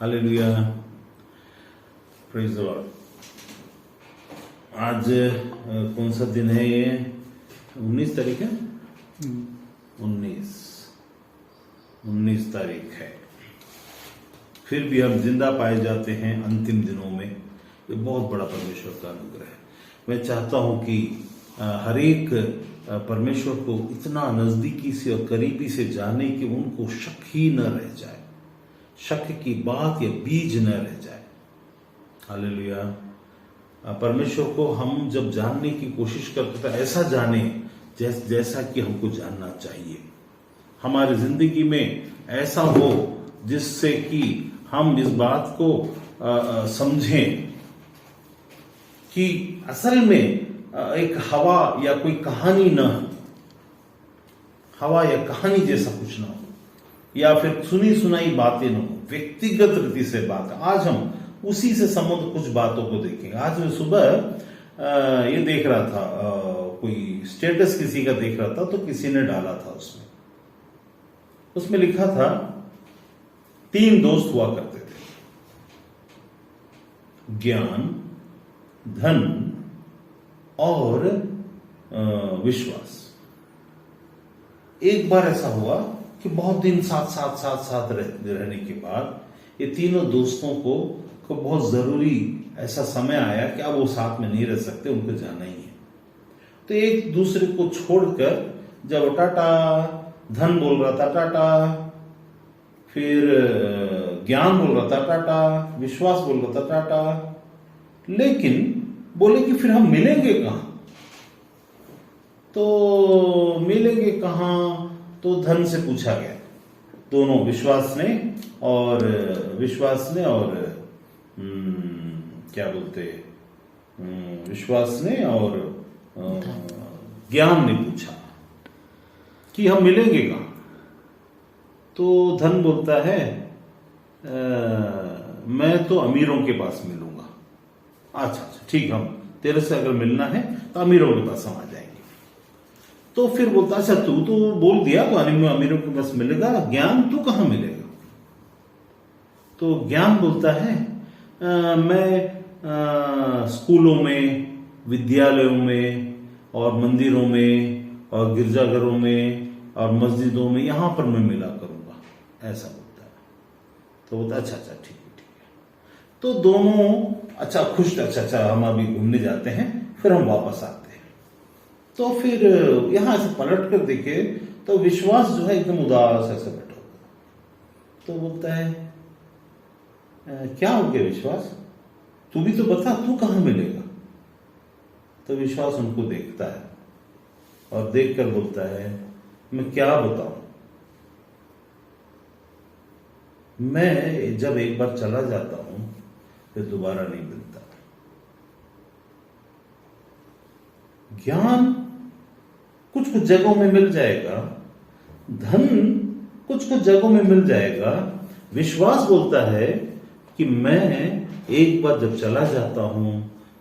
Hallelujah, praise the Lord. आज कौन सा दिन है ये? 19 तारीख है। 19 तारीख है। फिर भी हम जिंदा पाए जाते हैं अंतिम दिनों में। ये बहुत बड़ा परमेश्वर का अनुग्रह है। मैं चाहता हूं कि हर एक परमेश्वर को इतना नजदीकी से और करीबी से जाने कि उनको शक ही न रह जाए, शक की बात या बीज न रह जाए। हालेलुया। परमेश्वर को हम जब जानने की कोशिश करते तो ऐसा जाने जैसा कि हमको जानना चाहिए। हमारी जिंदगी में ऐसा हो जिससे कि हम इस बात को समझें कि असल में एक हवा या कोई कहानी न हो, हवा या कहानी जैसा कुछ ना हो, या फिर सुनी सुनाई बातें न हो, व्यक्तिगत रीति से बात। आज हम उसी से संबंध कुछ बातों को देखेंगे। आज मैं सुबह ये देख रहा था, कोई स्टेटस किसी का देख रहा था, तो किसी ने डाला था उसमें लिखा था 3 दोस्त हुआ करते थे, ज्ञान, धन और विश्वास। एक बार ऐसा हुआ कि बहुत दिन साथ रहने के बाद ये तीनों दोस्तों को बहुत जरूरी ऐसा समय आया कि अब वो साथ में नहीं रह सकते, उनको जाना ही है। तो एक दूसरे को छोड़कर जब टाटा, धन बोल रहा था टाटा, फिर ज्ञान बोल रहा था टाटा, विश्वास बोल रहा था टाटा, लेकिन बोले कि फिर हम मिलेंगे कहां? तो मिलेंगे कहां? तो धन से पूछा गया। दोनों विश्वास ने और क्या बोलते, विश्वास ने और ज्ञान ने पूछा कि हम मिलेंगे कहां? तो धन बोलता है मैं तो अमीरों के पास मिलूंगा। अच्छा ठीक, हम तेरे से अगर मिलना है तो अमीरों के पास हम आ जाएंगे। तो फिर बोलता अच्छा तू तो बोल दिया तो अमीरों के पास मिलेगा, ज्ञान तू कहां मिलेगा? तो ज्ञान बोलता है मैं स्कूलों में, विद्यालयों में और मंदिरों में और गिरजाघरों में और मस्जिदों में, यहां पर मैं मिला करूंगा, ऐसा बोलता है। तो बोलता अच्छा ठीक है। तो दोनों अच्छा खुश, अच्छा हम अभी घूमने जाते हैं, फिर हम वापस आते हैं। तो फिर यहां से पलट कर देखे तो विश्वास जो है एकदम उदास ऐसे बैठा होता। तो बोलता है क्या हो गया विश्वास, तू भी तो बता, तू कहां मिलेगा? तो विश्वास उनको देखता है और देखकर बोलता है मैं क्या बताऊं, मैं जब एक बार चला जाता हूं फिर दोबारा नहीं मिलता। ज्ञान कुछ जगहों में मिल जाएगा, धन कुछ जगहों में मिल जाएगा, विश्वास बोलता है कि मैं एक बार जब चला जाता हूं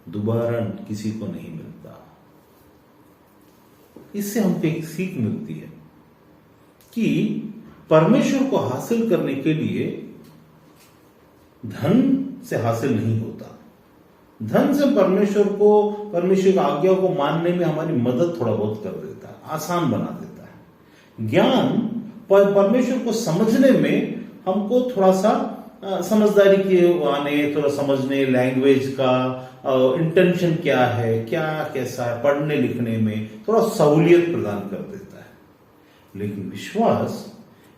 दोबारा किसी को नहीं मिलता। इससे हमको एक सीख मिलती है कि परमेश्वर को हासिल करने के लिए धन से हासिल नहीं होता। धन से परमेश्वर की आज्ञा को मानने में हमारी मदद थोड़ा बहुत कर देता है, आसान बना देता है। ज्ञान परमेश्वर को समझने में हमको थोड़ा सा समझदारी के आने, थोड़ा समझने, लैंग्वेज का इंटेंशन क्या है, क्या कैसा है, पढ़ने लिखने में थोड़ा सहूलियत प्रदान कर देता है। लेकिन विश्वास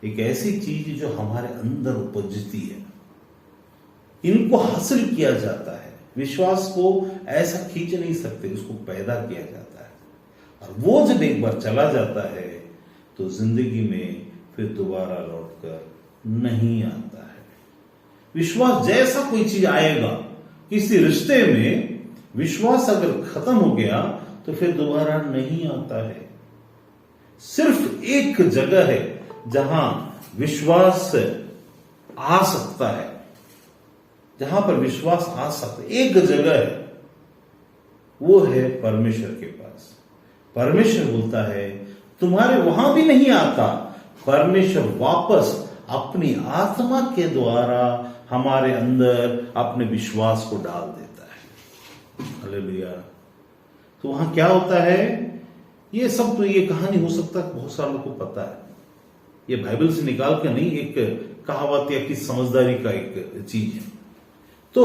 एक ऐसी चीज जो हमारे अंदर उपजती है, इनको हासिल किया जाता है। विश्वास को ऐसा खींच नहीं सकते, उसको पैदा किया जाता है। और वो जब एक बार चला जाता है तो जिंदगी में फिर दोबारा लौटकर नहीं आता है। विश्वास जैसा कोई चीज आएगा, किसी रिश्ते में विश्वास अगर खत्म हो गया तो फिर दोबारा नहीं आता है। सिर्फ एक जगह है जहां विश्वास आ सकता है, जहां पर विश्वास आ सकता है, एक जगह है, वो है परमेश्वर के पास। परमेश्वर बोलता है तुम्हारे वहां भी नहीं आता, परमेश्वर वापस अपनी आत्मा के द्वारा हमारे अंदर अपने विश्वास को डाल देता है। हालेलुया। तो वहां क्या होता है, ये सब तो ये कहानी हो सकता है बहुत सारे लोगों को पता है, ये बाइबल से निकाल के नहीं, एक कहावत या किस समझदारी का एक चीज है। तो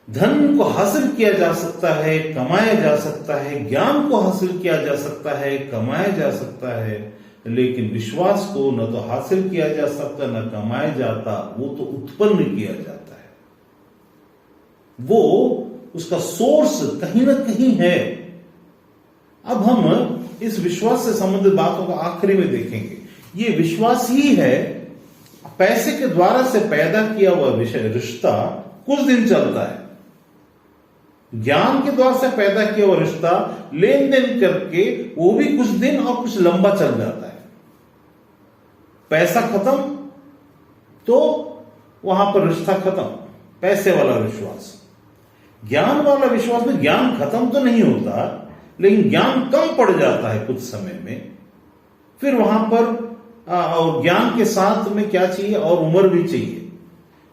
धन को हासिल किया जा सकता है, कमाया जा सकता है, ज्ञान को हासिल किया जा सकता है, कमाया जा सकता है, लेकिन विश्वास को न तो हासिल किया जा सकता न कमाया जाता, वो तो उत्पन्न किया जाता है। वो उसका सोर्स कहीं ना कहीं है। अब हम इस विश्वास से संबंधित बातों को आखिरी में देखेंगे। ये विश्वास ही है, पैसे के द्वारा से पैदा किया हुआ रिश्ता कुछ दिन चलता है, ज्ञान के द्वारा से पैदा किया हुआ रिश्ता लेन देन करके वो भी कुछ दिन और कुछ लंबा चल जाता है। पैसा खत्म तो वहां पर रिश्ता खत्म, पैसे वाला विश्वास। ज्ञान वाला विश्वास में ज्ञान खत्म तो नहीं होता, लेकिन ज्ञान कम पड़ जाता है कुछ समय में, फिर वहां पर और ज्ञान के साथ में क्या चाहिए, और उम्र भी चाहिए।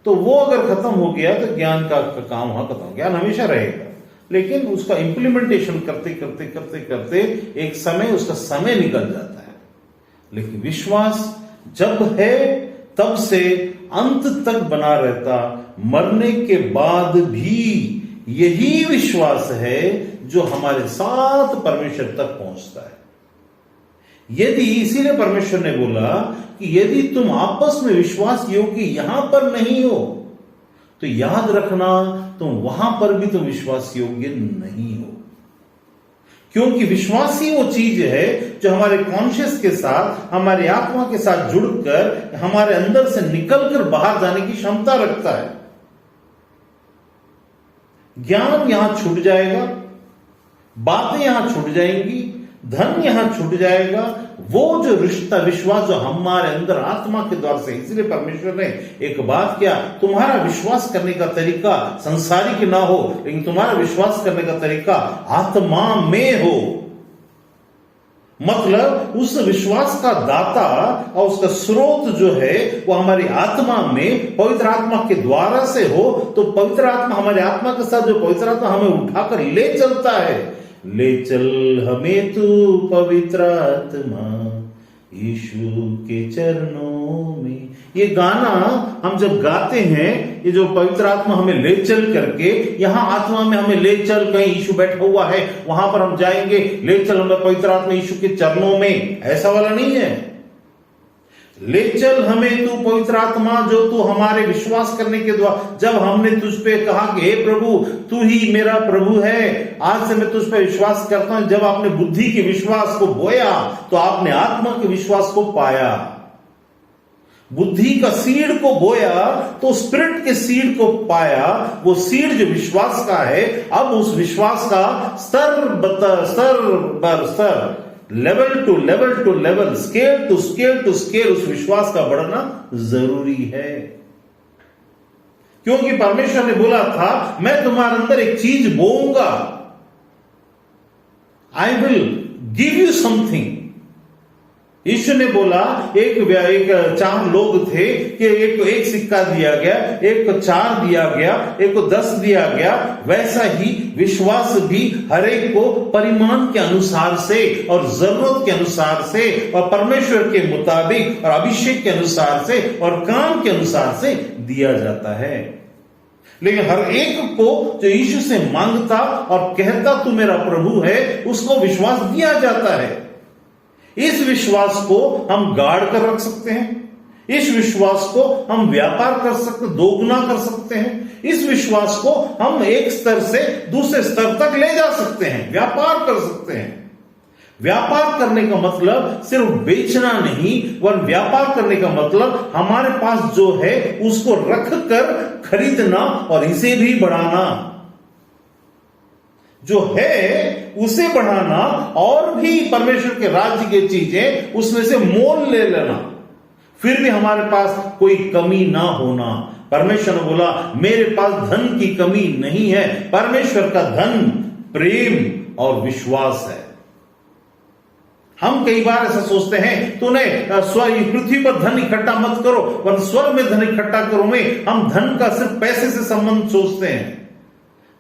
तो वो अगर खत्म हो गया तो ज्ञान का काम वहां खत्म। ज्ञान हमेशा रहेगा, लेकिन उसका इंप्लीमेंटेशन करते करते करते करते एक समय, उसका समय निकल जाता है। लेकिन विश्वास जब है तब से अंत तक बना रहता, मरने के बाद भी यही विश्वास है जो हमारे साथ परमेश्वर तक पहुंचता है। यदि, इसीलिए परमेश्वर ने बोला कि यदि तुम आपस में विश्वास योग्य यहां पर नहीं हो तो याद रखना तुम वहां पर भी तुम विश्वास योग्य नहीं हो। क्योंकि विश्वास ही वो चीज है जो हमारे कॉन्शियस के साथ, हमारी आत्मा के साथ जुड़कर हमारे अंदर से निकलकर बाहर जाने की क्षमता रखता है। ज्ञान यहां छूट जाएगा, बातें यहां छूट जाएंगी, धन यहां छूट जाएगा, वो जो रिश्ता, विश्वास जो हमारे अंदर आत्मा के द्वार से। इसलिए परमेश्वर ने एक बात किया, तुम्हारा विश्वास करने का तरीका संसारिक ना हो, लेकिन तुम्हारा विश्वास करने का तरीका आत्मा में हो। मतलब उस विश्वास का दाता और उसका स्रोत जो है वो हमारी आत्मा में पवित्र आत्मा के द्वारा से हो। तो पवित्र आत्मा, हमारी आत्मा के साथ जो पवित्र आत्मा हमें उठाकर ले चलता है, ले चल हमें तू पवित्र आत्मा यीशु के चरणों में। ये गाना हम जब गाते हैं, ये जो पवित्र आत्मा हमें ले चल करके, यहां आत्मा में हमें ले चल, कहीं यीशु बैठा हुआ है वहां पर हम जाएंगे, ले चल हमें पवित्र आत्मा यीशु के चरणों में, ऐसा वाला नहीं है। ले चल हमें तू पवित्र आत्मा, जो तू हमारे विश्वास करने के द्वारा, जब हमने तुझ पे कहा कि हे प्रभु तू ही मेरा प्रभु है, आज से मैं तुझ पे विश्वास करता हूं। जब आपने बुद्धि के विश्वास को बोया तो आपने आत्मा के विश्वास को पाया। बुद्धि का सीड को बोया तो स्पिरिट के सीड को पाया। वो सीड जो विश्वास का है, अब उस विश्वास का स्तर बर स्तर, level to level to level, scale to scale to scale, उस विश्वास का बढ़ना जरूरी है। क्योंकि परमेश्वर ने बोला था, मैं तुम्हारे अंदर एक चीज बोऊंगा, I will give you something. यीशु ने बोला, एक 4 लोग थे कि एक को 1 सिक्का दिया गया, एक को 4 दिया गया, एक को 10 दिया गया। वैसा ही विश्वास भी हर एक को परिमाण के अनुसार से और जरूरत के अनुसार से और परमेश्वर के मुताबिक और अभिषेक के अनुसार से और काम के अनुसार से दिया जाता है। लेकिन हर एक को जो यीशु से मांगता और कहता तू मेरा प्रभु है, उसको विश्वास दिया जाता है। इस विश्वास को हम गाड़ कर रख सकते हैं, इस विश्वास को हम व्यापार कर सकते, दोगुना कर सकते हैं। इस विश्वास को हम एक स्तर से दूसरे स्तर तक ले जा सकते हैं, व्यापार कर सकते हैं। व्यापार करने का मतलब सिर्फ बेचना नहीं, वरन व्यापार करने का मतलब हमारे पास जो है उसको रख कर खरीदना और इसे भी बढ़ाना, जो है उसे बढ़ाना और भी परमेश्वर के राज्य की चीजें उसमें से मोल ले लेना, फिर भी हमारे पास कोई कमी ना होना। परमेश्वर ने बोला, मेरे पास धन की कमी नहीं है। परमेश्वर का धन प्रेम और विश्वास है। हम कई बार ऐसा सोचते हैं तूने पृथ्वी पर धन इकट्ठा मत करो वरना स्वर्ग में धन इकट्ठा करो में हम धन का सिर्फ पैसे से संबंध सोचते हैं।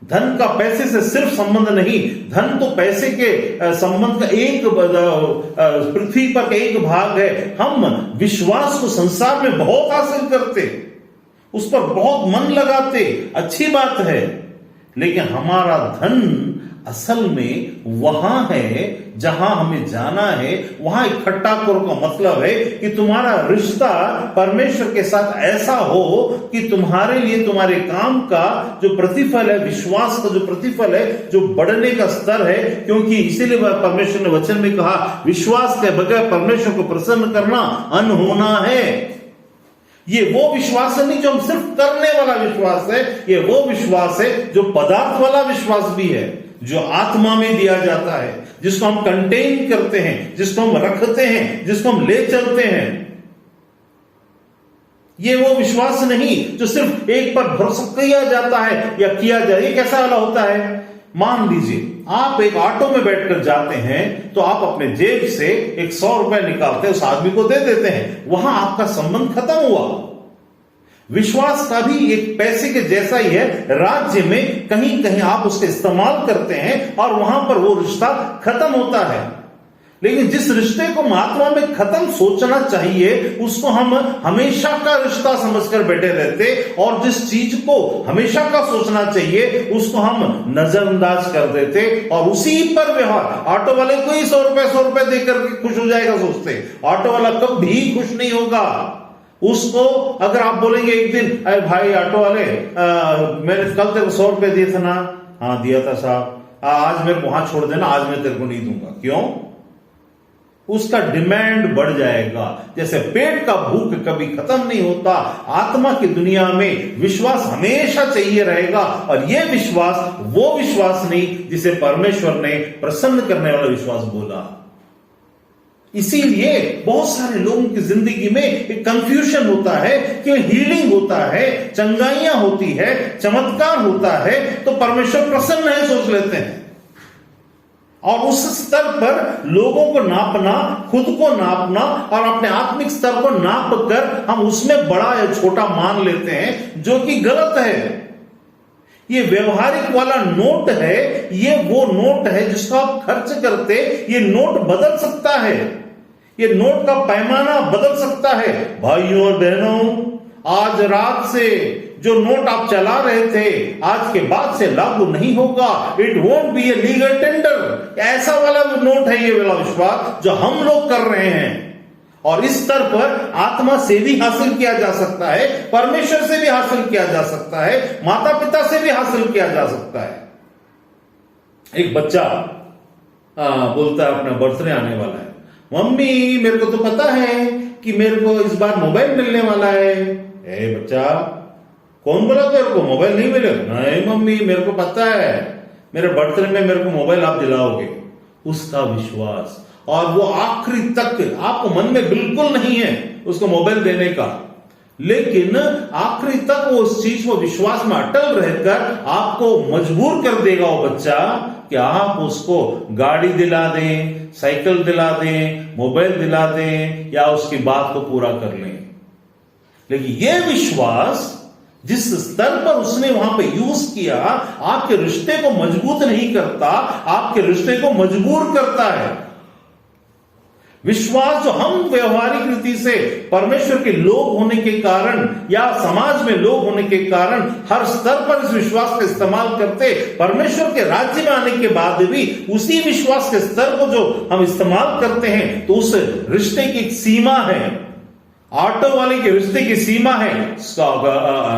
धन का पैसे से सिर्फ संबंध नहीं, धन तो पैसे के संबंध का एक पृथ्वी पर का एक भाग है। हम विश्वास को संसार में बहुत हासिल करते, उस पर बहुत मन लगाते, अच्छी बात है, लेकिन हमारा धन असल में वहां है जहां हमें जाना है, वहां इकट्ठा करो का मतलब है कि तुम्हारा रिश्ता परमेश्वर के साथ ऐसा हो कि तुम्हारे लिए तुम्हारे काम का जो प्रतिफल है, विश्वास का जो प्रतिफल है, जो बढ़ने का स्तर है, क्योंकि इसीलिए परमेश्वर ने वचन में कहा विश्वास के बगैर परमेश्वर को प्रसन्न करना अनहोना है। ये वो विश्वास है नहीं जो हम सिर्फ करने वाला विश्वास है, ये वो विश्वास है जो पदार्थ वाला विश्वास भी है, जो आत्मा में दिया जाता है, जिसको हम कंटेन करते हैं, जिसको हम रखते हैं, जिसको हम ले चलते हैं। ये वो विश्वास नहीं जो सिर्फ एक पर भरोसा किया जाता है या किया जाए। ये कैसा वाला होता है? मान लीजिए आप एक ऑटो में बैठकर जाते हैं तो आप अपने जेब से 100 रुपए निकालते हैं, उस आदमी को दे देते हैं, वहां आपका संबंध खत्म हुआ। विश्वास का भी एक पैसे के जैसा ही है, राज्य में कहीं कहीं आप उसका इस्तेमाल करते हैं और वहां पर वो रिश्ता खत्म होता है। लेकिन जिस रिश्ते को आत्मा में खत्म सोचना चाहिए उसको हम हमेशा का रिश्ता समझकर बैठे रहते, और जिस चीज को हमेशा का सोचना चाहिए उसको हम नजरअंदाज कर देते और उसी पर व्यवहार। ऑटो वाले को ही 100 रुपए देकर खुश हो जाएगा सोचते, ऑटो वाला कभी खुश नहीं होगा। उसको अगर आप बोलेंगे एक दिन, अरे भाई ऑटो वाले मैंने कल तेरे को 100 रुपए दिए थे ना? हाँ दिया था साहब, आज मेरे को वहां छोड़ देना, आज मैं तेरे को नहीं दूंगा। क्यों? उसका डिमांड बढ़ जाएगा। जैसे पेट का भूख कभी खत्म नहीं होता, आत्मा की दुनिया में विश्वास हमेशा चाहिए रहेगा, और यह विश्वास वो विश्वास नहीं जिसे परमेश्वर ने प्रसन्न करने वाला विश्वास बोला। इसीलिए बहुत सारे लोगों की जिंदगी में एक कंफ्यूजन होता है कि हीलिंग होता है, चंगाइयां होती है, चमत्कार होता है तो परमेश्वर प्रसन्न है सोच लेते हैं, और उस स्तर पर लोगों को नापना, खुद को नापना और अपने आत्मिक स्तर को नाप कर हम उसमें बड़ा या छोटा मान लेते हैं, जो कि गलत है। ये व्यवहारिक वाला नोट है, ये वो नोट है जिसको आप खर्च करते, ये नोट बदल सकता है, ये नोट का पैमाना बदल सकता है। भाइयों और बहनों, आज रात से जो नोट आप चला रहे थे आज के बाद से लागू नहीं होगा। It won't be a legal tender. ऐसा वाला नोट है ये वाला विश्वास जो हम लोग कर रहे हैं, और इस स्तर पर आत्मा से भी हासिल किया जा सकता है, परमेश्वर से भी हासिल किया जा सकता है, माता पिता से भी हासिल किया जा सकता है। एक बच्चा बोलता है अपना बर्थडे आने वाला है, मम्मी मेरे को तो पता है कि मेरे को इस बार मोबाइल मिलने वाला है। ए बच्चा, कौन बोला तेरे को मोबाइल नहीं मिलेगा? नहीं मम्मी मेरे को पता है, मेरे बर्थडे में मेरे को मोबाइल आप दिलाओगे। उसका विश्वास, और वो आखिरी तक आपको मन में बिल्कुल नहीं है उसको मोबाइल देने का, लेकिन आखिरी तक वो उस चीज को विश्वास में अटल रहकर आपको मजबूर कर देगा वो बच्चा कि आप उसको गाड़ी दिला दें, साइकिल दिला दें, मोबाइल दिला दें, या उसकी बात को पूरा कर लें। लेकिन यह विश्वास जिस स्तर पर उसने वहां पे यूज किया, आपके रिश्ते को मजबूत नहीं करता, आपके रिश्ते को मजबूर करता है। विश्वास जो हम व्यवहारिक रीति से परमेश्वर के लोग होने के कारण या समाज में लोग होने के कारण हर स्तर पर इस विश्वास का इस्तेमाल करते, परमेश्वर के राज्य में आने के बाद भी उसी विश्वास के स्तर को जो हम इस्तेमाल करते हैं, तो उस रिश्ते की एक सीमा है। ऑटो वाले के रिश्ते की सीमा है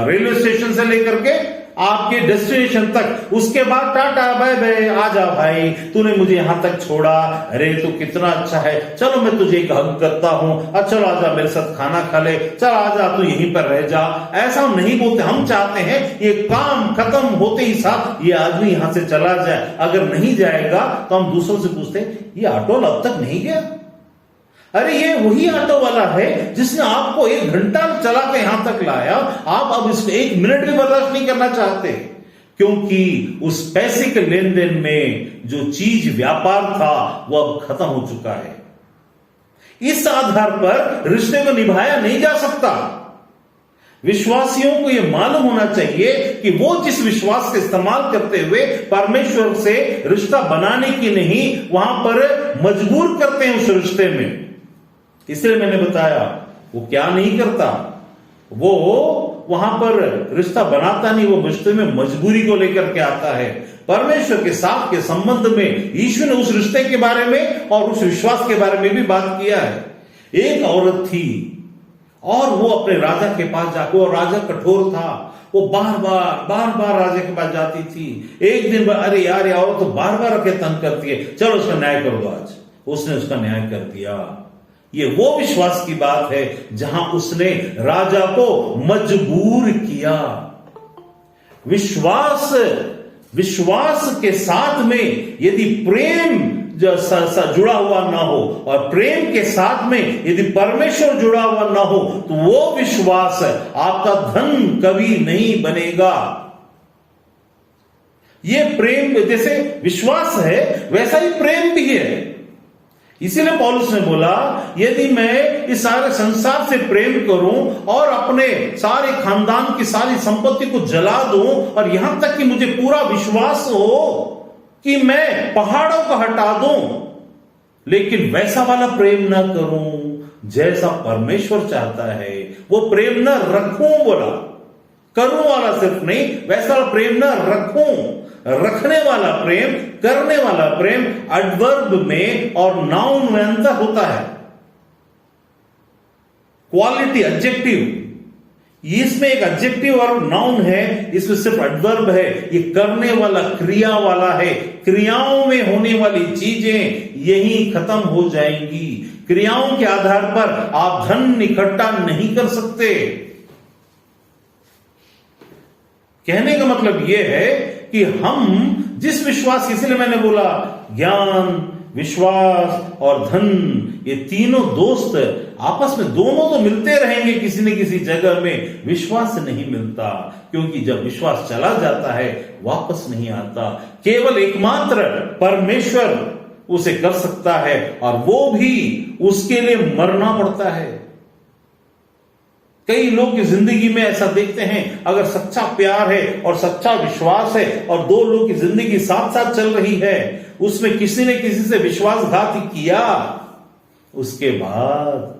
रेलवे स्टेशन से लेकर के आपके डेस्टिनेशन तक, उसके बाद टाटा बाय बाय, आजा भाई तूने मुझे यहां तक छोड़ा, अरे तू कितना अच्छा है, चलो मैं तुझे एक हग करता हूं, चलो आजा मेरे साथ खाना खा ले, चल आजा तू यहीं पर रह जा। ऐसा हम नहीं बोलते, हम चाहते हैं ये काम खत्म होते ही साथ ये आदमी यहां से चला जाए। अगर नहीं जाएगा तो हम दूसरों से पूछते ये ऑटो अब तक नहीं गया। अरे ये वही ऑटो वाला है जिसने आपको 1 घंटा चला के यहां तक लाया, आप अब इसको 1 मिनट भी बर्दाश्त नहीं करना चाहते, क्योंकि उस पैसे के लेन देन में जो चीज व्यापार था वो अब खत्म हो चुका है। इस आधार पर रिश्ते को निभाया नहीं जा सकता। विश्वासियों को यह मालूम होना चाहिए कि वो जिस विश्वास का इस्तेमाल करते हुए परमेश्वर से रिश्ता बनाने की नहीं, वहां पर मजबूर करते हैं उस रिश्ते में। इसलिए मैंने बताया वो क्या नहीं करता, वो वहां पर रिश्ता बनाता नहीं, वो रिश्ते में मजबूरी को लेकर के आता है। परमेश्वर के साथ के संबंध में यीशु ने उस रिश्ते के बारे में और उस विश्वास के बारे में भी बात किया है। एक औरत थी और वो अपने राजा के पास जाकर, और राजा कठोर था, वो बार बार राजा के पास जाती थी। एक दिन अरे यार ये औरत तो बार बार आके तंग करती है, चलो उसका न्याय कर दो आज। उसने उसका न्याय कर दिया। ये वो विश्वास की बात है जहां उसने राजा को मजबूर किया। विश्वास के साथ में यदि प्रेम जुड़ा हुआ ना हो, और प्रेम के साथ में यदि परमेश्वर जुड़ा हुआ ना हो, तो वो विश्वास आपका धन कभी नहीं बनेगा। ये प्रेम जैसे विश्वास है वैसा ही प्रेम भी है। इसीलिए पौलुस ने बोला यदि मैं इस सारे संसार से प्रेम करूं और अपने सारे खानदान की सारी संपत्ति को जला दूं, और यहां तक कि मुझे पूरा विश्वास हो कि मैं पहाड़ों को हटा दूं, लेकिन वैसा वाला प्रेम ना करूं जैसा परमेश्वर चाहता है, वो प्रेम ना रखूं, बोला करूं वाला सिर्फ नहीं, वैसा वाला प्रेम ना रखूं। रखने वाला प्रेम, करने वाला प्रेम एडवर्ब में और नाउन में अंतर होता है। क्वालिटी एडजेक्टिव, इसमें एक एडजेक्टिव और नाउन है, इसमें सिर्फ एडवर्ब है। ये करने वाला, क्रिया वाला है। क्रियाओं में होने वाली चीजें यही खत्म हो जाएंगी। क्रियाओं के आधार पर आप धन इकट्ठा नहीं कर सकते। कहने का मतलब यह है कि हम जिस विश्वास, इसलिए मैंने बोला ज्ञान, विश्वास और धन, ये तीनों दोस्त आपस में दोनों तो मिलते रहेंगे किसी न किसी जगह में, विश्वास नहीं मिलता, क्योंकि जब विश्वास चला जाता है वापस नहीं आता। केवल एकमात्र परमेश्वर उसे कर सकता है, और वो भी उसके लिए मरना पड़ता है। कई लोग की जिंदगी में ऐसा देखते हैं, अगर सच्चा प्यार है और सच्चा विश्वास है और दो लोग की जिंदगी साथ साथ चल रही है, उसमें किसी ने किसी से विश्वासघात किया, उसके बाद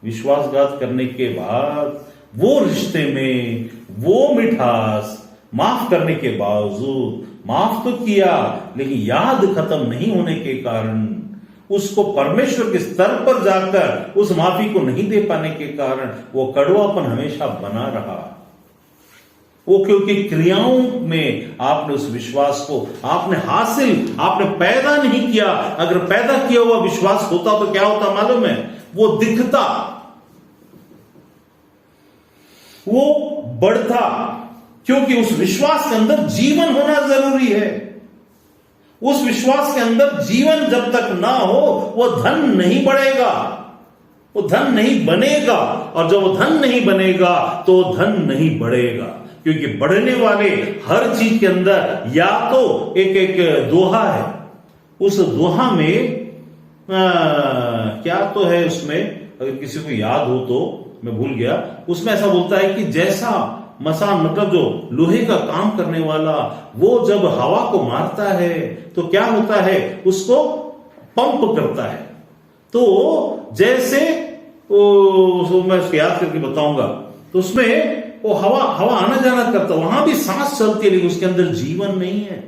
विश्वासघात करने के बाद वो रिश्ते में वो मिठास, माफ करने के बावजूद माफ तो किया, लेकिन याद खत्म नहीं होने के कारण, उसको परमेश्वर के स्तर पर जाकर उस माफी को नहीं दे पाने के कारण वो कड़वापन हमेशा बना रहा। वो क्योंकि क्रियाओं में आपने उस विश्वास को आपने पैदा नहीं किया। अगर पैदा किया हुआ विश्वास होता तो क्या होता मालूम है? वो दिखता, वो बढ़ता, क्योंकि उस विश्वास के अंदर जीवन होना जरूरी है। उस विश्वास के अंदर जीवन जब तक ना हो वो धन नहीं बढ़ेगा, वो धन नहीं बनेगा, और जब वो धन नहीं बनेगा तो धन नहीं बढ़ेगा। क्योंकि बढ़ने वाले हर चीज के अंदर या तो एक दोहा है, उस दोहा में क्या तो है, उसमें अगर किसी को याद हो तो, मैं भूल गया, उसमें ऐसा बोलता है कि जैसा मसान, मतलब जो लोहे का काम करने वाला, वो जब हवा को मारता है तो क्या होता है, उसको पंप करता है। तो जैसे मैं उसको याद करके बताऊंगा, तो उसमें वो हवा आना जाना करता, वहां भी सांस चलती है, लेकिन उसके अंदर जीवन नहीं है।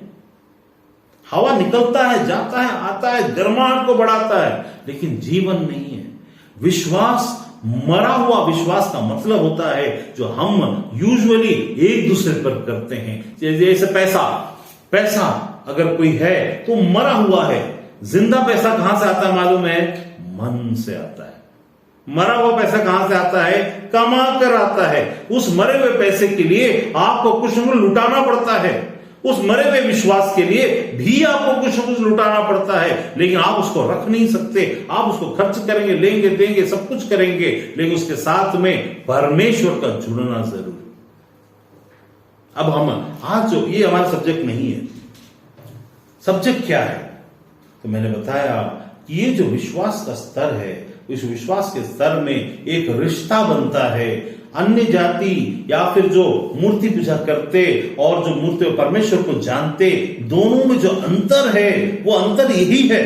हवा निकलता है, जाता है, आता है, गर्माहट को बढ़ाता है, लेकिन जीवन नहीं है। विश्वास, मरा हुआ विश्वास का मतलब होता है जो हम यूजुअली एक दूसरे पर करते हैं। जैसे पैसा अगर कोई है तो मरा हुआ है। जिंदा पैसा कहां से आता है मालूम है? मन से आता है। मरा हुआ पैसा कहां से आता है? कमा कर आता है। उस मरे हुए पैसे के लिए आपको कुछ न कुछ लुटाना पड़ता है, उस मरे हुए विश्वास के लिए भी आपको कुछ न कुछ लुटाना पड़ता है, लेकिन आप उसको रख नहीं सकते। आप उसको खर्च करेंगे, लेंगे, देंगे, सब कुछ करेंगे, लेकिन उसके साथ में परमेश्वर का जुड़ना जरूरी। अब हम आज जो, ये हमारा सब्जेक्ट नहीं है। सब्जेक्ट क्या है? तो मैंने बताया कि ये जो विश्वास का स्तर है इस विश्वास के स्तर में एक रिश्ता बनता है। अन्य जाति या फिर जो मूर्ति पूजा करते और जो मूर्ति परमेश्वर को जानते, दोनों में जो अंतर है वो अंतर यही है।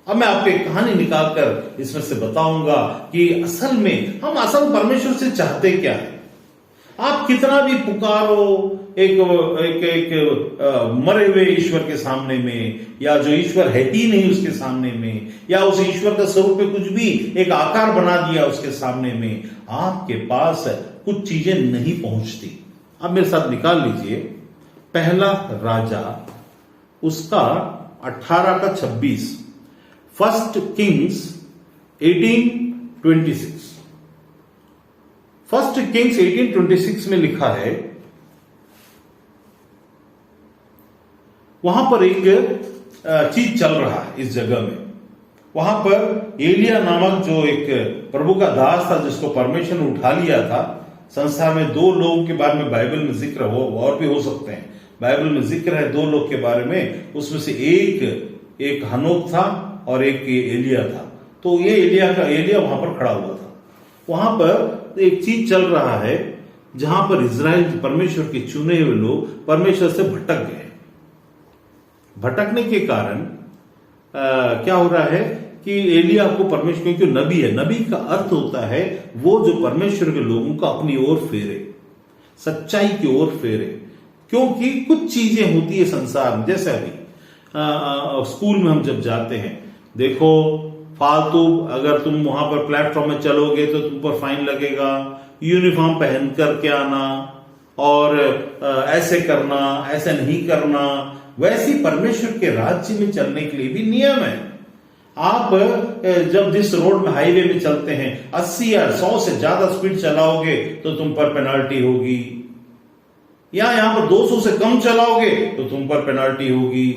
अब मैं आपको एक कहानी निकालकर इसमें से बताऊंगा कि असल में हम असल परमेश्वर से चाहते क्या है। आप कितना भी पुकारो एक मरे हुए ईश्वर के सामने में, या जो ईश्वर है ही नहीं उसके सामने में, या उस ईश्वर का स्वरूप में कुछ भी एक आकार बना दिया उसके सामने में, आपके पास कुछ चीजें नहीं पहुंचती। अब मेरे साथ निकाल लीजिए पहला राजा उसका 18 का 26, फर्स्ट किंग्स 1826। फर्स्ट किंग्स 1826 में लिखा है, वहां पर एक चीज चल रहा है इस जगह में। वहां पर एलिया नामक जो एक प्रभु का दास था जिसको परमेश्वर ने उठा लिया था। संसार में 2 लोगों के बारे में बाइबल में जिक्र हो, और भी हो सकते हैं, बाइबल में जिक्र है 2 लोग के बारे में। उसमें से एक हनोक था और एक एलिया था। तो ये एलिया वहां पर खड़ा हुआ था। वहां पर एक चीज चल रहा है जहां पर इजराइल परमेश्वर के चुने हुए लोग परमेश्वर से भटक गए। भटकने के कारण क्या हो रहा है कि एलिया को परमेश्वर, क्योंकि नबी है, नबी का अर्थ होता है वो जो परमेश्वर के लोगों को अपनी ओर फेरे, सच्चाई की ओर फेरे। क्योंकि कुछ चीजें होती है संसार में, जैसे अभी स्कूल में हम जब जाते हैं, देखो फालतू अगर तुम वहां पर प्लेटफॉर्म में चलोगे तो तुम पर फाइन लगेगा, यूनिफॉर्म पहन करके आना, और ऐसे करना, ऐसे नहीं करना। वैसे परमेश्वर के राज्य में चलने के लिए भी नियम है। आप जब जिस रोड में, हाईवे में चलते हैं, 80 या 100 से ज्यादा स्पीड चलाओगे तो तुम पर पेनाल्टी होगी, या यहां पर 200 से कम चलाओगे तो तुम पर पेनाल्टी होगी।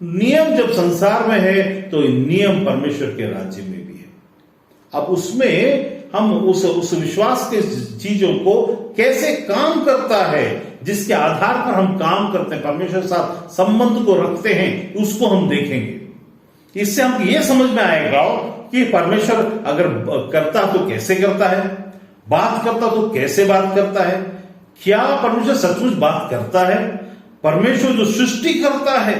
नियम जब संसार में है तो नियम परमेश्वर के राज्य में भी है। अब उसमें हम उस विश्वास के चीजों को कैसे काम करता है, जिसके आधार पर हम काम करते हैं, परमेश्वर के साथ संबंध को रखते हैं, उसको हम देखेंगे। इससे हमको यह समझ में आएगा कि परमेश्वर अगर करता तो कैसे करता है, बात करता तो कैसे बात करता है। क्या परमेश्वर सचमुच बात करता है? परमेश्वर जो सृष्टि करता है,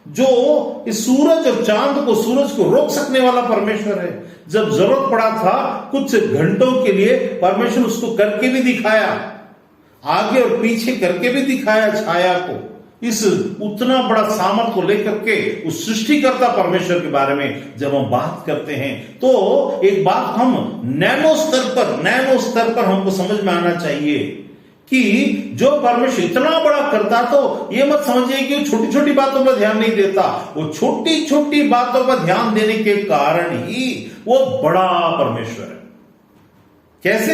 जो इस सूरज और चांद को, सूरज को रोक सकने वाला परमेश्वर है। जब जरूरत पड़ा था कुछ घंटों के लिए, परमेश्वर उसको करके भी दिखाया, आगे और पीछे करके भी दिखाया छाया को। इस उतना बड़ा सामर्थ को लेकर के उस सृष्टिकर्ता परमेश्वर के बारे में जब हम बात करते हैं तो एक बात हम नैनो स्तर पर हमको समझ में आना चाहिए कि जो परमेश्वर इतना बड़ा करता, तो ये मत समझिए कि वो छोटी छोटी बातों पर ध्यान नहीं देता। वो छोटी छोटी बातों पर ध्यान देने के कारण ही वो बड़ा परमेश्वर है। कैसे?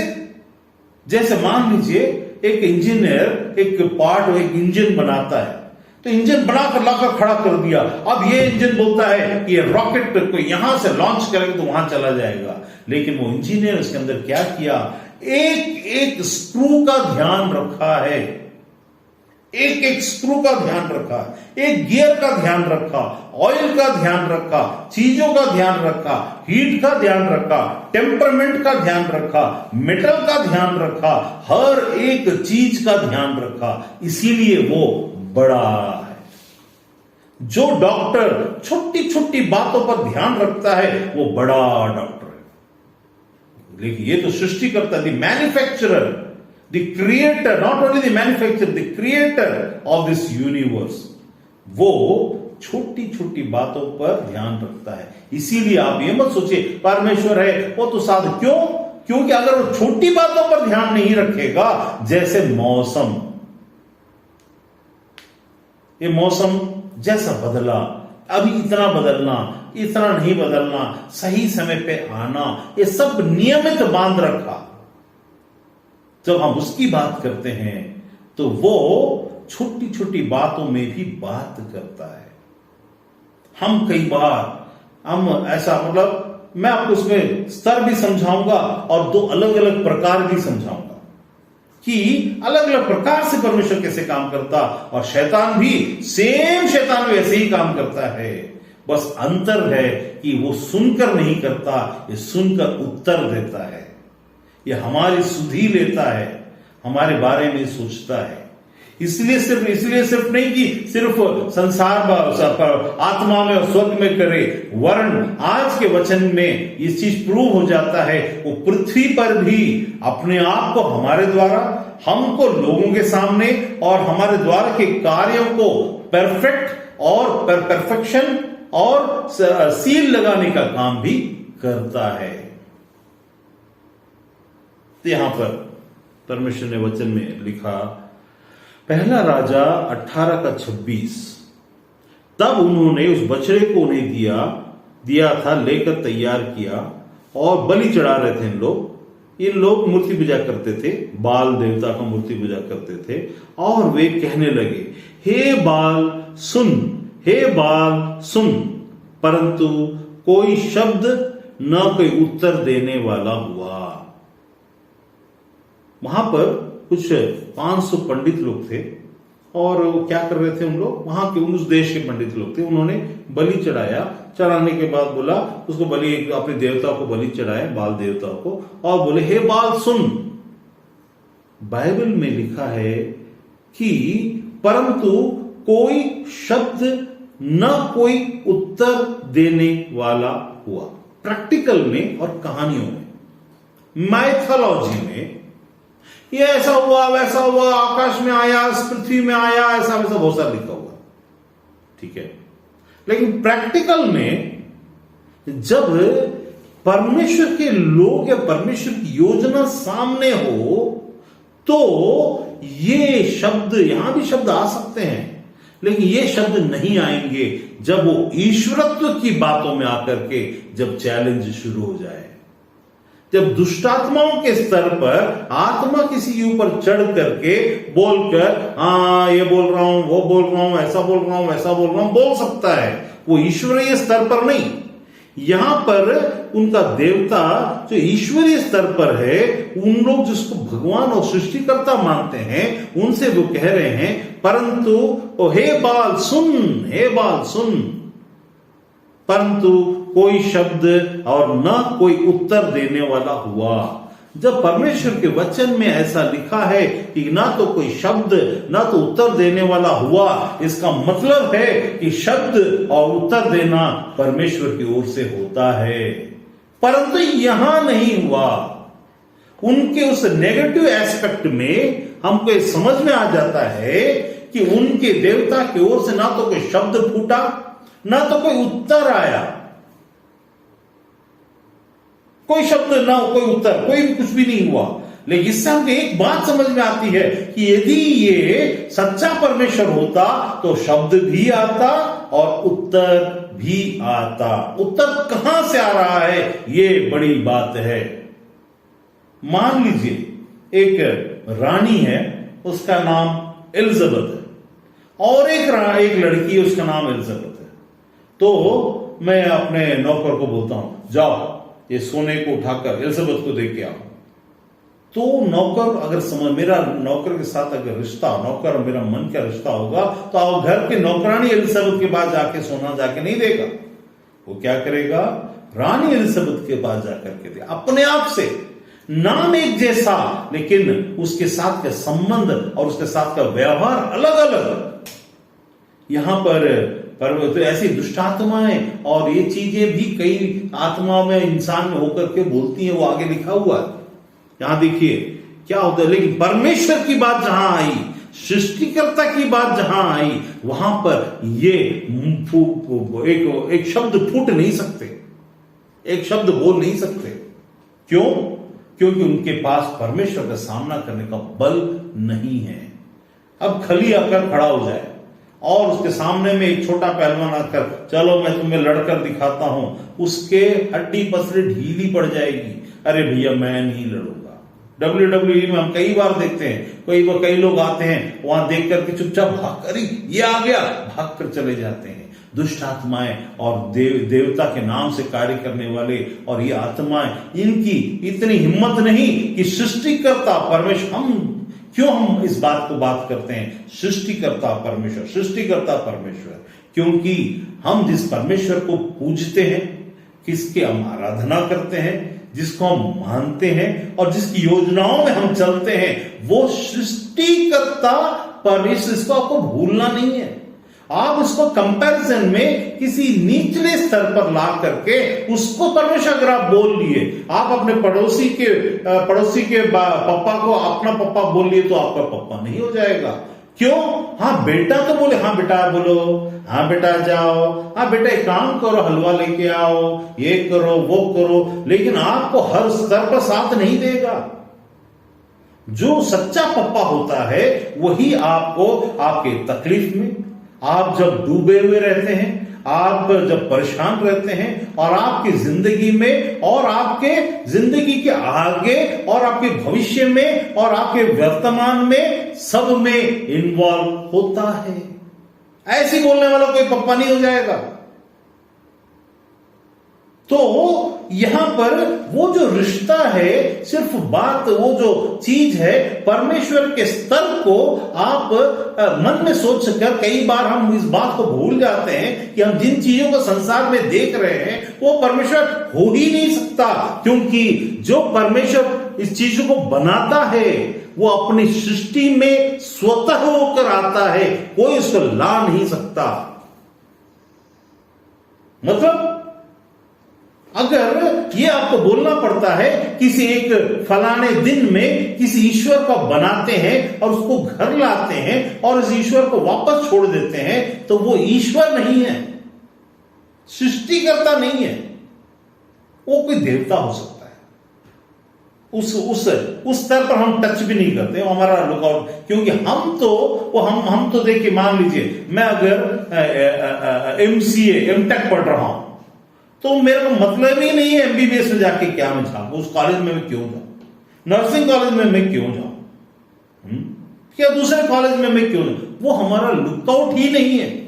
जैसे मान लीजिए एक इंजीनियर एक इंजन बनाता है, तो इंजन बनाकर लाकर खड़ा कर दिया। अब ये इंजन बोलता है कि ये रॉकेट को यहां से लॉन्च करेंगे तो वहां चला जाएगा। लेकिन वो इंजीनियर उसके अंदर क्या किया, एक स्क्रू का ध्यान रखा है, एक स्क्रू का ध्यान रखा, एक गियर का ध्यान रखा, ऑयल का ध्यान रखा, चीजों का ध्यान रखा, हीट का ध्यान रखा, टेम्परमेंट का ध्यान रखा, मेटल का ध्यान रखा, हर एक चीज का ध्यान रखा। इसीलिए वो बड़ा है। जो डॉक्टर छोटी छोटी बातों पर ध्यान रखता है वो बड़ा डॉक्टर है। लेकिन ये तो सृष्टि करता, the manufacturer, the creator, not only the manufacturer, the creator of this universe, वो छोटी छोटी बातों पर ध्यान रखता है। इसीलिए आप ये मत सोचिए परमेश्वर है वो तो साधु, क्यों? क्योंकि अगर वो छोटी बातों पर ध्यान नहीं रखेगा, जैसे मौसम, ये मौसम जैसा बदला, अभी इतना बदलना, इतना नहीं बदलना, सही समय पे आना, ये सब नियमित बांध रखा। जब हम उसकी बात करते हैं तो वो छोटी छोटी बातों में भी बात करता है। हम कई बार हम ऐसा, मतलब मैं आपको उसमें स्तर भी समझाऊंगा और 2 अलग अलग प्रकार भी समझाऊंगा कि अलग अलग प्रकार से परमेश्वर कैसे काम करता, और शैतान भी सेम शैतान वैसे ही काम करता है। बस अंतर है कि वो सुनकर नहीं करता, ये सुनकर उत्तर देता है, ये हमारी सुधि लेता है, हमारे बारे में सोचता है। इसलिए सिर्फ नहीं कि सिर्फ संसार आत्मा में और स्वर्ग में करे, वर्ण आज के वचन में ये चीज प्रूव हो जाता है, वो पृथ्वी पर भी अपने आप को हमारे द्वारा, हमको लोगों के सामने और हमारे द्वारा के कार्यों को परफेक्ट और परफेक्शन और सील लगाने का काम भी करता है। तो यहां पर परमेश्वर ने वचन में लिखा, पहला राजा 18:26, तब उन्होंने उस बछड़े को उन्हें दिया था, लेकर तैयार किया और बलि चढ़ा रहे थे। इन लोग मूर्ति पूजा करते थे, बाल देवता का मूर्ति पूजा करते थे, और वे कहने लगे, हे बाल सुन, परंतु कोई शब्द न कोई उत्तर देने वाला हुआ। वहां पर कुछ 500 पंडित लोग थे, और वो क्या कर रहे थे, उन लोग वहां के उस देश के पंडित लोग थे। उन्होंने बलि चढ़ाने के बाद बोला उसको बलि, अपने देवता को बलि चढ़ाया, बाल देवता को, और बोले, हे बाल सुन। बाइबल में लिखा है कि परंतु कोई शब्द न कोई उत्तर देने वाला हुआ। प्रैक्टिकल में और कहानियों में, माइथोलॉजी में ये ऐसा हुआ, वैसा हुआ, आकाश में आया, पृथ्वी में आया, ऐसा वैसा बहुत सारा लिखा हुआ, ठीक है। लेकिन प्रैक्टिकल में जब परमेश्वर के लोग या परमेश्वर की योजना सामने हो, तो ये शब्द, यहां भी शब्द आ सकते हैं, लेकिन ये शब्द नहीं आएंगे जब वो ईश्वरत्व की बातों में आकर के जब चैलेंज शुरू हो जाए, जब दुष्टात्माओं के स्तर पर आत्मा किसी के ऊपर चढ़ करके बोलकर, हाँ ये बोल रहा हूं, वो बोल रहा हूं, ऐसा बोल रहा हूं, वैसा बोल रहा हूं, बोल सकता है, वो ईश्वरीय स्तर पर नहीं। यहां पर उनका देवता जो ईश्वरीय स्तर पर है, उन लोग जिसको भगवान और सृष्टिकर्ता मानते हैं, उनसे वो कह रहे हैं, परंतु ओ हे बाल सुन, परंतु कोई शब्द और न कोई उत्तर देने वाला हुआ। जब परमेश्वर के वचन में ऐसा लिखा है कि ना तो कोई शब्द ना तो उत्तर देने वाला हुआ, इसका मतलब है कि शब्द और उत्तर देना परमेश्वर की ओर से होता है। परंतु यहां नहीं हुआ। उनके उस नेगेटिव एस्पेक्ट में हमको समझ में आ जाता है कि उनके देवता की ओर से ना तो कोई शब्द फूटा, ना तो कोई उत्तर आया, कोई शब्द ना कोई उत्तर, कोई कुछ भी नहीं हुआ। लेकिन इससे हमको एक बात समझ में आती है कि यदि ये सच्चा परमेश्वर होता तो शब्द भी आता और उत्तर भी आता। उत्तर कहां से आ रहा है, ये बड़ी बात है। मान लीजिए एक रानी है, उसका नाम एलिजाबेथ है, और एक लड़की है, उसका नाम एलिजाबेथ है। तो मैं अपने नौकर को बोलता हूं, जाओ ये सोने को उठाकर एलिजाबेथ को दे के आओ। तो नौकर अगर मेरा नौकर के साथ अगर रिश्ता, नौकर और मेरा मन का रिश्ता होगा, तो घर के नौकरानी एलिजाबेथ के पास जाके सोना जाके नहीं देगा। वो क्या करेगा, रानी एलिजाबेथ के पास जाकर के दे, अपने आप से। नाम एक जैसा, लेकिन उसके साथ का संबंध और उसके साथ का व्यवहार अलग अलग। यहां पर तो ऐसी दुष्टात्माएं और ये चीजें भी कई आत्माओं में, इंसान में होकर के बोलती हैं, वो आगे लिखा हुआ है। यहां देखिए क्या होता है। लेकिन परमेश्वर की बात जहां आई, सृष्टिकर्ता की बात जहां आई, वहां पर ये एक शब्द फूट नहीं सकते, एक शब्द बोल नहीं सकते। क्यों? क्योंकि उनके पास परमेश्वर का सामना करने का बल नहीं है। अब खली आकर खड़ा हो जाए और उसके सामने में एक छोटा पहलवान आकर, चलो मैं तुम्हें लड़कर दिखाता हूं, उसके हड्डी पसली ढीली पड़ जाएगी। अरे भैया मैं नहीं लड़ूंगा। WWE में हम कई बार देखते हैं, कई लोग आते हैं, वहां देख करके चुपचाप भाग कर, ये आ गया, भाग कर चले जाते हैं। दुष्ट आत्माएं और देवता के नाम से कार्य करने वाले और ये आत्माएं, इनकी इतनी हिम्मत नहीं कि सृष्टिकर्ता परमेश्वर, हम इस बात को बात करते हैं, सृष्टिकर्ता परमेश्वर, क्योंकि हम जिस परमेश्वर को पूजते हैं, किसके हम आराधना करते हैं, जिसको हम मानते हैं और जिसकी योजनाओं में हम चलते हैं, वो सृष्टिकर्ता परमेश्वर, इसको आपको भूलना नहीं है। आप उसको कंपैरिजन में किसी निचले स्तर पर ला करके उसको परमेश्वर अगर आप बोल लिए, आप अपने पड़ोसी के पप्पा को अपना पप्पा बोल लिए तो आपका पप्पा नहीं हो जाएगा। क्यों? हाँ बेटा तो बोले, हाँ बेटा बोलो, हाँ बेटा जाओ, हाँ बेटा एक काम करो, हलवा लेके आओ, ये करो वो करो, लेकिन आपको हर स्तर पर साथ नहीं देगा। जो सच्चा पप्पा होता है वही आपको आपके तकलीफ में, आप जब डूबे हुए रहते हैं, आप जब परेशान रहते हैं और आपकी जिंदगी में और आपके जिंदगी के आगे और आपके भविष्य में और आपके वर्तमान में सब में इन्वॉल्व होता है। ऐसे बोलने वाला कोई पप्पा नहीं हो जाएगा। तो यहां पर वो जो रिश्ता है, सिर्फ बात, वो जो चीज है, परमेश्वर के स्तर को आप मन में सोच कर, कई बार हम इस बात को भूल जाते हैं कि हम जिन चीजों को संसार में देख रहे हैं वो परमेश्वर हो ही नहीं सकता, क्योंकि जो परमेश्वर इस चीजों को बनाता है वो अपनी सृष्टि में स्वतः होकर आता है, कोई उसको ला नहीं सकता। मतलब अगर ये आपको बोलना पड़ता है किसी एक फलाने दिन में किसी ईश्वर को बनाते हैं और उसको घर लाते हैं और इस ईश्वर को वापस छोड़ देते हैं, तो वो ईश्वर नहीं है, सृष्टिकर्ता नहीं है, वो कोई देवता हो सकता है। उस स्तर पर हम टच भी नहीं करते, हमारा लुकआउट, क्योंकि हम तो देखिए, मान लीजिए मैं अगर MCA MTech पढ़ रहा हूं तो मेरा मतलब ही नहीं है MBBS में जाके क्या मैं झांकू, उस कॉलेज में मैं क्यों जाऊं, नर्सिंग कॉलेज में मैं क्यों जाऊं, क्या दूसरे कॉलेज में मैं क्यों जाऊं, वो हमारा लुकआउट ही नहीं है।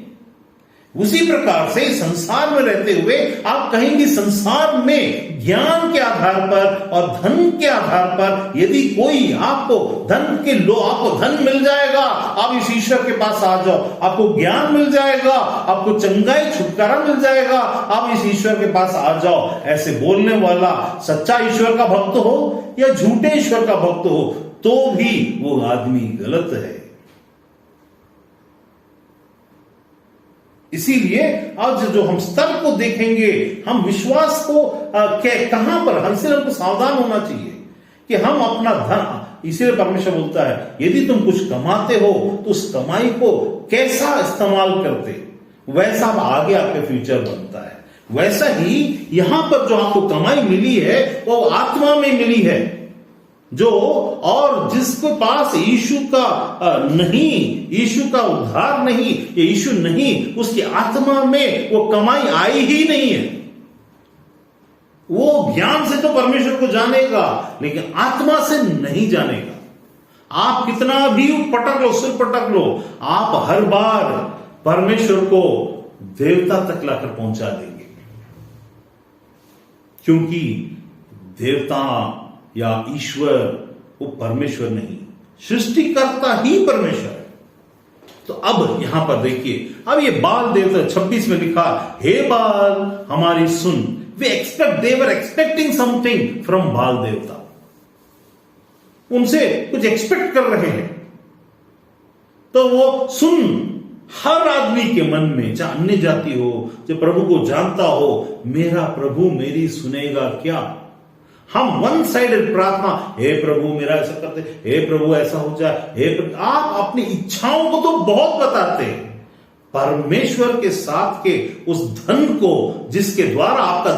उसी प्रकार से संसार में रहते हुए आप कहेंगे संसार में ज्ञान के आधार पर और धन के आधार पर यदि कोई आपको आपको धन मिल जाएगा, आप इस ईश्वर के पास आ जाओ, आपको ज्ञान मिल जाएगा, आपको चंगाई छुटकारा मिल जाएगा, आप इस ईश्वर के पास आ जाओ, ऐसे बोलने वाला सच्चा ईश्वर का भक्त हो या झूठे ईश्वर का भक्त हो, तो भी वो आदमी गलत है। इसीलिए आज जो हम स्तर को देखेंगे, हम विश्वास को कहां पर, हमसे हमको सावधान होना चाहिए कि हम अपना धन, इसीलिए परमेश्वर बोलता है यदि तुम कुछ कमाते हो तो उस कमाई को कैसा इस्तेमाल करते, वैसा आगे आपके फ्यूचर बनता है। वैसा ही यहां पर जो आपको कमाई मिली है वो आत्मा में मिली है, जो और जिसके पास यीशु का नहीं, यीशु का उद्धार नहीं, ये यीशु नहीं, उसकी आत्मा में वो कमाई आई ही नहीं है। वो ज्ञान से तो परमेश्वर को जानेगा लेकिन आत्मा से नहीं जानेगा। आप कितना भी पटक लो, सिर पटक लो, आप हर बार परमेश्वर को देवता तक लाकर पहुंचा देंगे, क्योंकि देवता या ईश्वर वो परमेश्वर नहीं, सृष्टिकर्ता ही परमेश्वर है। तो अब यहां पर देखिए, अब ये बाल देवता 26 में लिखा, हे बाल हमारी सुन, देवर एक्सपेक्टिंग समथिंग फ्रॉम बाल देवता, उनसे कुछ एक्सपेक्ट कर रहे हैं। तो वो सुन, हर आदमी के मन में, चाहे अन्य जाति हो, जो प्रभु को जानता हो, मेरा प्रभु मेरी सुनेगा क्या। हम वन साइडेड प्रार्थना, हे प्रभु मेरा ऐसा करते, हे प्रभु ऐसा हो जाए, हे प्रभु, आप अपनी इच्छाओं को तो बहुत बताते हैं, परमेश्वर के साथ के उस धन को, जिसके द्वारा आपका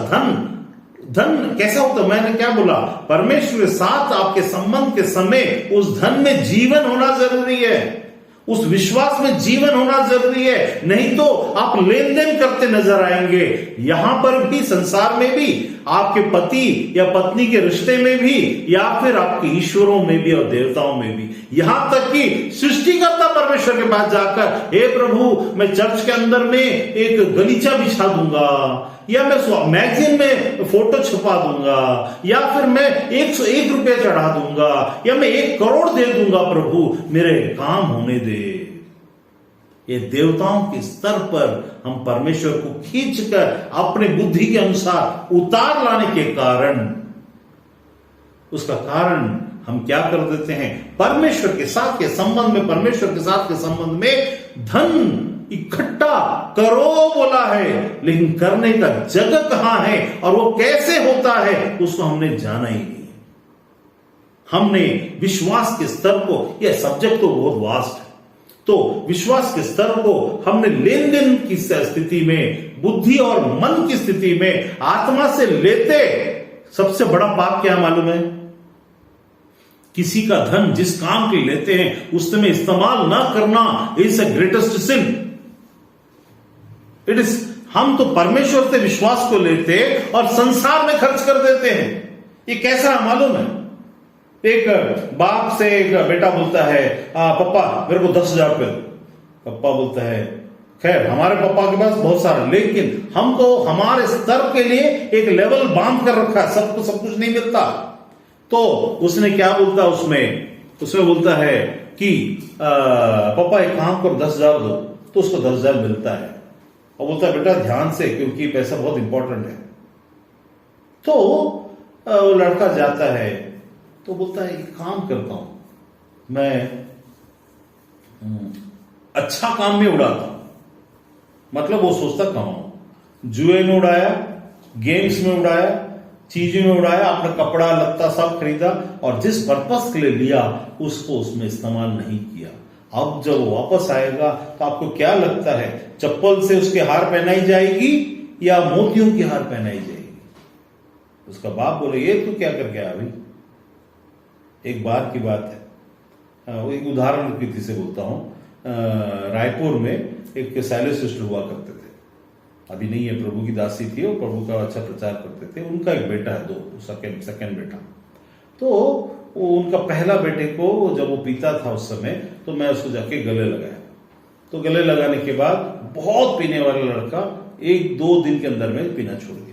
धन कैसा होता, मैंने क्या बोला, परमेश्वर के साथ आपके संबंध के समय उस धन में जीवन होना जरूरी है, उस विश्वास में जीवन होना जरूरी है, नहीं तो आप लेन देन करते नजर आएंगे। यहां पर भी, संसार में भी, आपके पति या पत्नी के रिश्ते में भी, या फिर आपके ईश्वरों में भी और देवताओं में भी, यहां तक कि सृष्टिकर्ता परमेश्वर के पास जाकर, हे प्रभु मैं चर्च के अंदर में एक गलीचा बिछा दूंगा, या मैं मैगजीन में फोटो छुपा दूंगा, या फिर मैं 101 रुपये चढ़ा दूंगा, या मैं 1 करोड़ दे दूंगा, प्रभु मेरे काम होने दे। ये देवताओं के स्तर पर हम परमेश्वर को खींचकर अपने बुद्धि के अनुसार उतार लाने के कारण, उसका कारण हम क्या कर देते हैं, परमेश्वर के साथ के संबंध में, परमेश्वर के साथ के संबंध में धन इकट्ठा करो बोला है, लेकिन करने का जगह कहां है और वो कैसे होता है उसको हमने जाना ही नहीं। हमने विश्वास के स्तर को, यह सब्जेक्ट तो बहुत वास्ट है, तो विश्वास के स्तर को हमने लेन देन की स्थिति में, बुद्धि और मन की स्थिति में आत्मा से लेते। सबसे बड़ा पाप क्या मालूम है? किसी का धन जिस काम के लेते हैं उसमें इस्तेमाल ना करना is a greatest sin. It is, हम तो परमेश्वर से विश्वास को लेते और संसार में खर्च कर देते हैं। ये कैसा मालूम है? एक बाप से एक बेटा बोलता है, पापा मेरे को 10,000 रुपए। पापा बोलता है, खैर हमारे पापा के पास बहुत सारा, लेकिन हम तो हमारे स्तर के लिए एक लेवल बांध कर रखा है, सबको सब कुछ नहीं मिलता। तो उसने क्या बोलता, उसमें बोलता है कि पापा एक काम करो 10,000 दो, तो उसको 10,000 मिलता है और बोलता है बेटा ध्यान से, क्योंकि पैसा बहुत इंपॉर्टेंट है। तो वो लड़का जाता है तो बोलता है एक काम करता हूं मैं, अच्छा काम में उड़ाता हूं। मतलब वो सोचता कमाऊं, जुए में उड़ाया, गेम्स में उड़ाया, चीजों में उड़ाया, अपना कपड़ा लत्ता सब खरीदा और जिस पर्पस के लिए लिया उसको उसमें इस्तेमाल नहीं किया। अब जब वो वापस आएगा तो आपको क्या लगता है, चप्पल से उसके हार पहनाई जाएगी या मोतियों की हार पहनाई जाएगी? उसका बाप बोले ये तू क्या करके आया भाई? एक बार की बात है, वो एक उदाहरण रीति से बोलता हूं। रायपुर में एक शैलेश सिस्टर हुआ करते थे, अभी नहीं है, प्रभु की दासी थी और प्रभु का अच्छा प्रचार करते थे। उनका एक बेटा है, सेकंड बेटा। तो वो उनका पहला बेटे को जब वो पीता था उस समय, तो मैं उसको जाके गले लगाया। तो गले लगाने के बाद बहुत पीने वाला लड़का 1-2 दिन के अंदर में पीना छोड़ गया।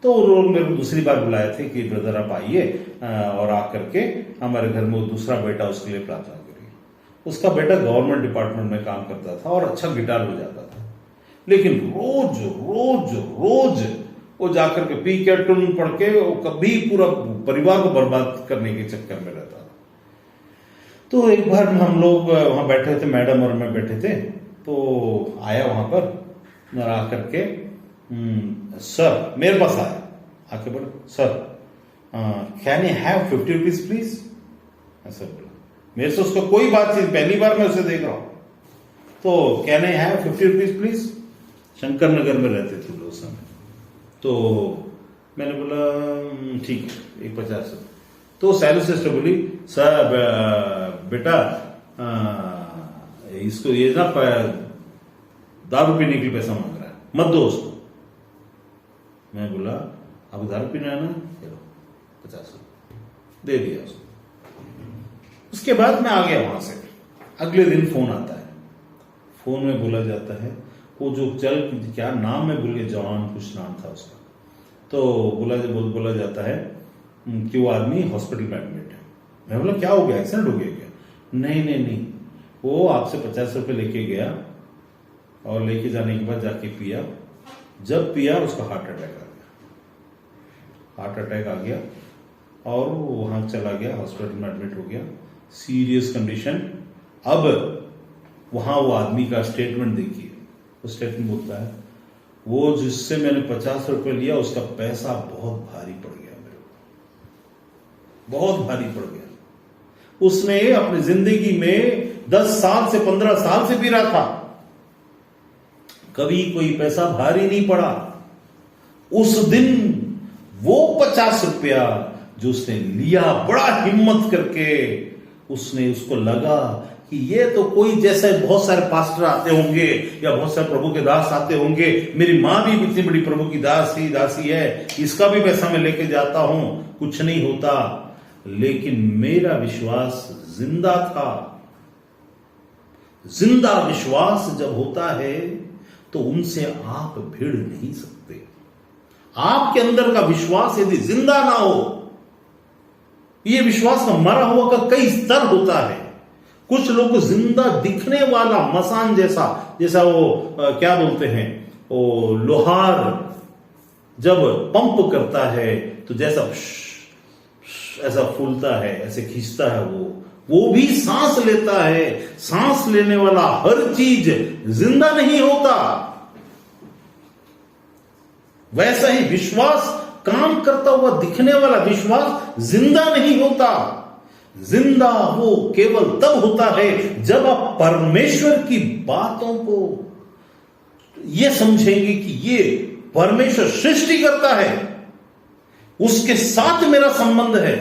तो उन्होंने मेरे को दूसरी बार बुलाए थे कि ब्रदर आप आइए और आकर के हमारे घर में वो दूसरा बेटा उसके लिए प्रार्थना करिए। उसका बेटा गवर्नमेंट डिपार्टमेंट में काम करता था और अच्छा गिटार बजाता था, लेकिन रोज रोज रोज वो जाकर के पी के टुन पढ़ के वो कभी पूरा परिवार को बर्बाद करने के चक्कर में रहता था। तो एक बार हम लोग वहां बैठे थे, मैडम और मैं बैठे थे, तो आया वहां पर आकर के, सर मेरे पास आया, आके बोला sir can you have 50 rupees please? ऐसा बोला। मेरे से उसका कोई बातचीत, पहली बार मैं उसे देख रहा हूं। तो can I have 50 rupees please? Shankar Nagar में रहते थे लोग समय। तो मैंने बोला ठीक है, एक 50। तो सैलरी सिस्टर बोली, सर बेटा इसको ये ना दारू पीने के लिए पैसा मांग रहा है, मत दो उसको। मैं बोला अब दारू पीना है ना, चलो 50 दे दिया उसको। उसके बाद मैं आ गया वहां से। अगले दिन फोन आता है, फोन में बोला जाता है वो जो क्या नाम में भूल गया, जवान कुछ नाम था उसका। तो बोला जाता है कि वो आदमी हॉस्पिटल में एडमिट है। मैं बोला क्या हो गया, एक्सीडेंट हो गया क्या? नहीं, वो आपसे 50 रुपए लेके गया और लेके जाने के बाद जाके पिया, जब पिया उसका हार्ट अटैक आ गया और वहां चला गया, हॉस्पिटल में एडमिट हो गया, सीरियस कंडीशन। अब वहां वो आदमी का स्टेटमेंट देखिए, वो स्टेटमेंट बोलता है वो जिससे मैंने 50 रुपए लिया उसका पैसा बहुत भारी पड़ गया, मेरे को बहुत भारी पड़ गया। उसने अपनी जिंदगी में 10 साल से 15 साल से पी रहा था, कभी कोई पैसा भारी नहीं पड़ा। उस दिन वो 50 रुपया जो उसने लिया, बड़ा हिम्मत करके उसको लगा कि ये तो कोई जैसे बहुत सारे पास्टर आते होंगे या बहुत सारे प्रभु के दास आते होंगे, मेरी मां भी इतनी बड़ी प्रभु की दासी है, इसका भी पैसा मैं लेके जाता हूं, कुछ नहीं होता। लेकिन मेरा विश्वास जिंदा था। जिंदा विश्वास जब होता है तो उनसे आप भिड़ नहीं सकते। आपके अंदर का विश्वास यदि जिंदा ना हो, यह विश्वास का मरा हुआ का कई स्तर होता है। कुछ लोग को जिंदा दिखने वाला मसान जैसा, जैसा वो क्या बोलते हैं, वो लोहार जब पंप करता है तो जैसा ऐसा फूलता है, ऐसे खींचता है, वो भी सांस लेता है। सांस लेने वाला हर चीज जिंदा नहीं होता। वैसा ही विश्वास, काम करता हुआ दिखने वाला विश्वास जिंदा नहीं होता। जिंदा वो केवल तब होता है जब आप परमेश्वर की बातों को ये समझेंगे कि ये परमेश्वर सृष्टि करता है, उसके साथ मेरा संबंध है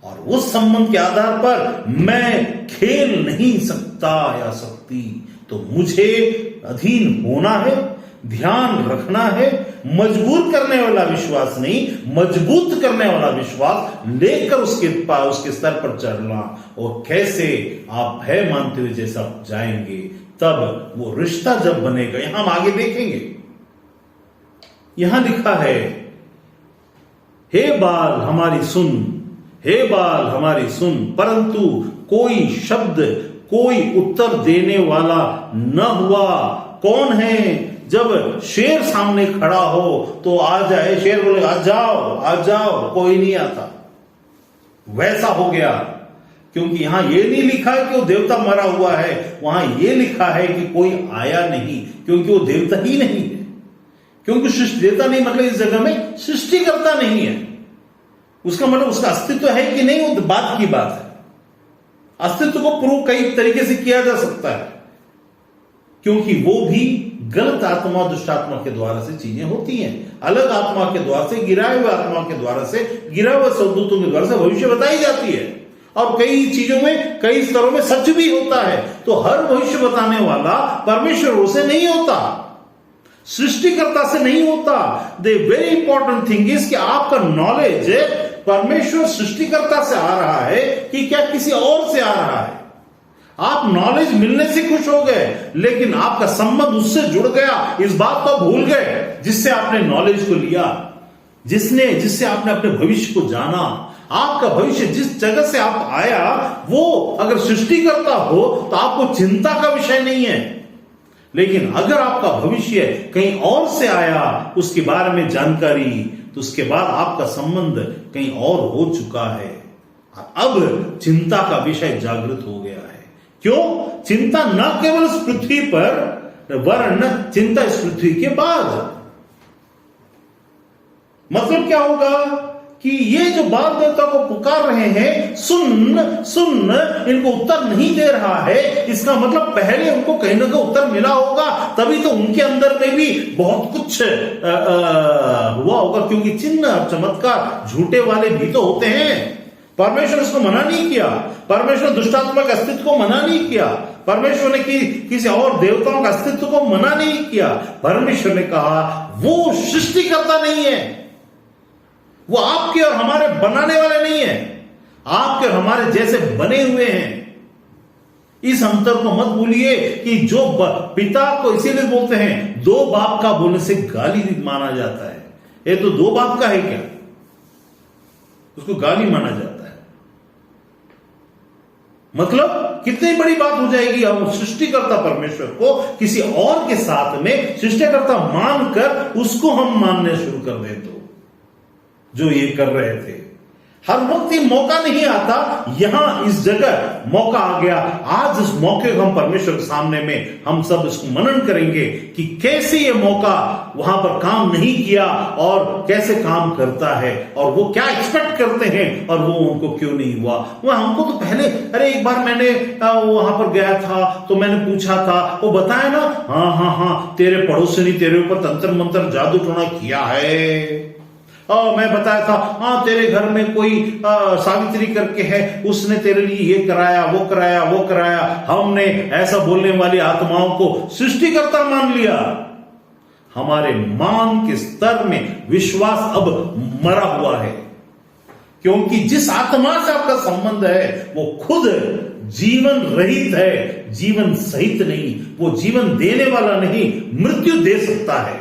और उस संबंध के आधार पर मैं खेल नहीं सकता या सकती। तो मुझे अधीन होना है, ध्यान रखना है, मजबूर करने वाला विश्वास नहीं, मजबूत करने वाला विश्वास लेकर उसके स्तर पर चढ़ना। और कैसे आप भय मानते हुए जैसा जाएंगे, तब वो रिश्ता जब बनेगा, यहां हम आगे देखेंगे। यहां लिखा है, हे बाल हमारी सुन, हे बाल हमारी सुन, परंतु कोई शब्द, कोई उत्तर देने वाला न हुआ। कौन है? जब शेर सामने खड़ा हो तो आ जाए, शेर बोले आ जाओ आ जाओ, कोई नहीं आता। वैसा हो गया, क्योंकि यहां यह नहीं लिखा है कि वो देवता मरा हुआ है, वहां यह लिखा है कि कोई आया नहीं, क्योंकि वो देवता ही नहीं है। क्योंकि सृष्टि देवता नहीं मतलब इस जगह में सृष्टिकर्ता नहीं है। उसका मतलब उसका अस्तित्व है कि नहीं, वो बात की बात है। अस्तित्व को प्रूव कई तरीके से किया जा सकता है, क्योंकि वो भी गलत आत्मा, दुष्ट आत्मा के द्वारा से चीजें होती हैं। अलग आत्मा के द्वारा से, गिराए हुए आत्मा के द्वारा से, गिरा हुए स्वर्गदूतों के द्वारा से भविष्य बताई जाती है। और कई चीजों में, कई स्तरों में सच भी होता है। तो हर भविष्य बताने वाला परमेश्वर से नहीं होता, सृष्टिकर्ता से नहीं होता। The very important thing is कि आपका नॉलेज परमेश्वर सृष्टिकर्ता से आ रहा है कि क्या किसी और से आ रहा है। आप नॉलेज मिलने से खुश हो गए, लेकिन आपका संबंध उससे जुड़ गया, इस बात को भूल गए जिससे आपने नॉलेज को लिया, जिससे आपने अपने भविष्य को जाना। आपका भविष्य जिस जगह से आप आया, वो अगर सृष्टिकर्ता हो तो आपको चिंता का विषय नहीं है। लेकिन अगर आपका भविष्य कहीं और से आया, उसके बारे में जानकारी, तो उसके बाद आपका संबंध कहीं और हो चुका है। अब चिंता का विषय जागृत हो गया है। क्यों? चिंता न केवल इस पृथ्वी पर, वरन चिंता इस पृथ्वी के बाद। मतलब क्या होगा कि ये जो बाल देवता को पुकार रहे हैं, सुन सुन, इनको उत्तर नहीं दे रहा है, इसका मतलब पहले उनको कहीं ना कहीं उत्तर मिला होगा, तभी तो उनके अंदर में भी बहुत कुछ हुआ होगा। क्योंकि चिन्ह चमत्कार झूठे वाले भी तो होते हैं। परमेश्वर उसको मना नहीं किया, परमेश्वर दुष्टात्मा के अस्तित्व को मना नहीं किया, परमेश्वर ने किसी और देवताओं के अस्तित्व को मना नहीं किया। परमेश्वर ने कहा वो सृष्टिकर्ता नहीं है, वो आपके और हमारे बनाने वाले नहीं है, आपके और हमारे जैसे बने हुए हैं। इस अंतर को मत भूलिए कि जो पिता को इसीलिए बोलते हैं, दो बाप का बोलने से गाली माना जाता है। ये तो दो बाप का है क्या, उसको गाली माना जाता है। मतलब कितनी बड़ी बात हो जाएगी, हम सृष्टिकर्ता परमेश्वर को किसी और के साथ में सृष्टिकर्ता मानकर उसको हम मानने शुरू कर दें, तो जो ये कर रहे थे। हर वक्त ये मौका नहीं आता, यहां इस जगह मौका आ गया। आज इस मौके को हम परमेश्वर के सामने में हम सब इसको मनन करेंगे कि कैसे ये मौका वहां पर काम नहीं किया और कैसे काम करता है, और वो क्या एक्सपेक्ट करते हैं और वो उनको क्यों नहीं हुआ। वह हमको तो पहले, अरे एक बार मैंने वहां पर गया था तो मैंने पूछा था, वो बताया ना, हाँ तेरे पड़ोसी ने तेरे ऊपर तंत्र मंत्र जादू टोना किया है। मैं बताया था, हाँ तेरे घर में कोई सावित्री करके है, उसने तेरे लिए ये कराया वो कराया वो कराया। हमने ऐसा बोलने वाली आत्माओं को सृष्टिकर्ता मान लिया। हमारे मान के स्तर में विश्वास अब मरा हुआ है, क्योंकि जिस आत्मा से आपका संबंध है वो खुद जीवन रहित है, जीवन सहित नहीं। वो जीवन देने वाला नहीं, मृत्यु दे सकता है।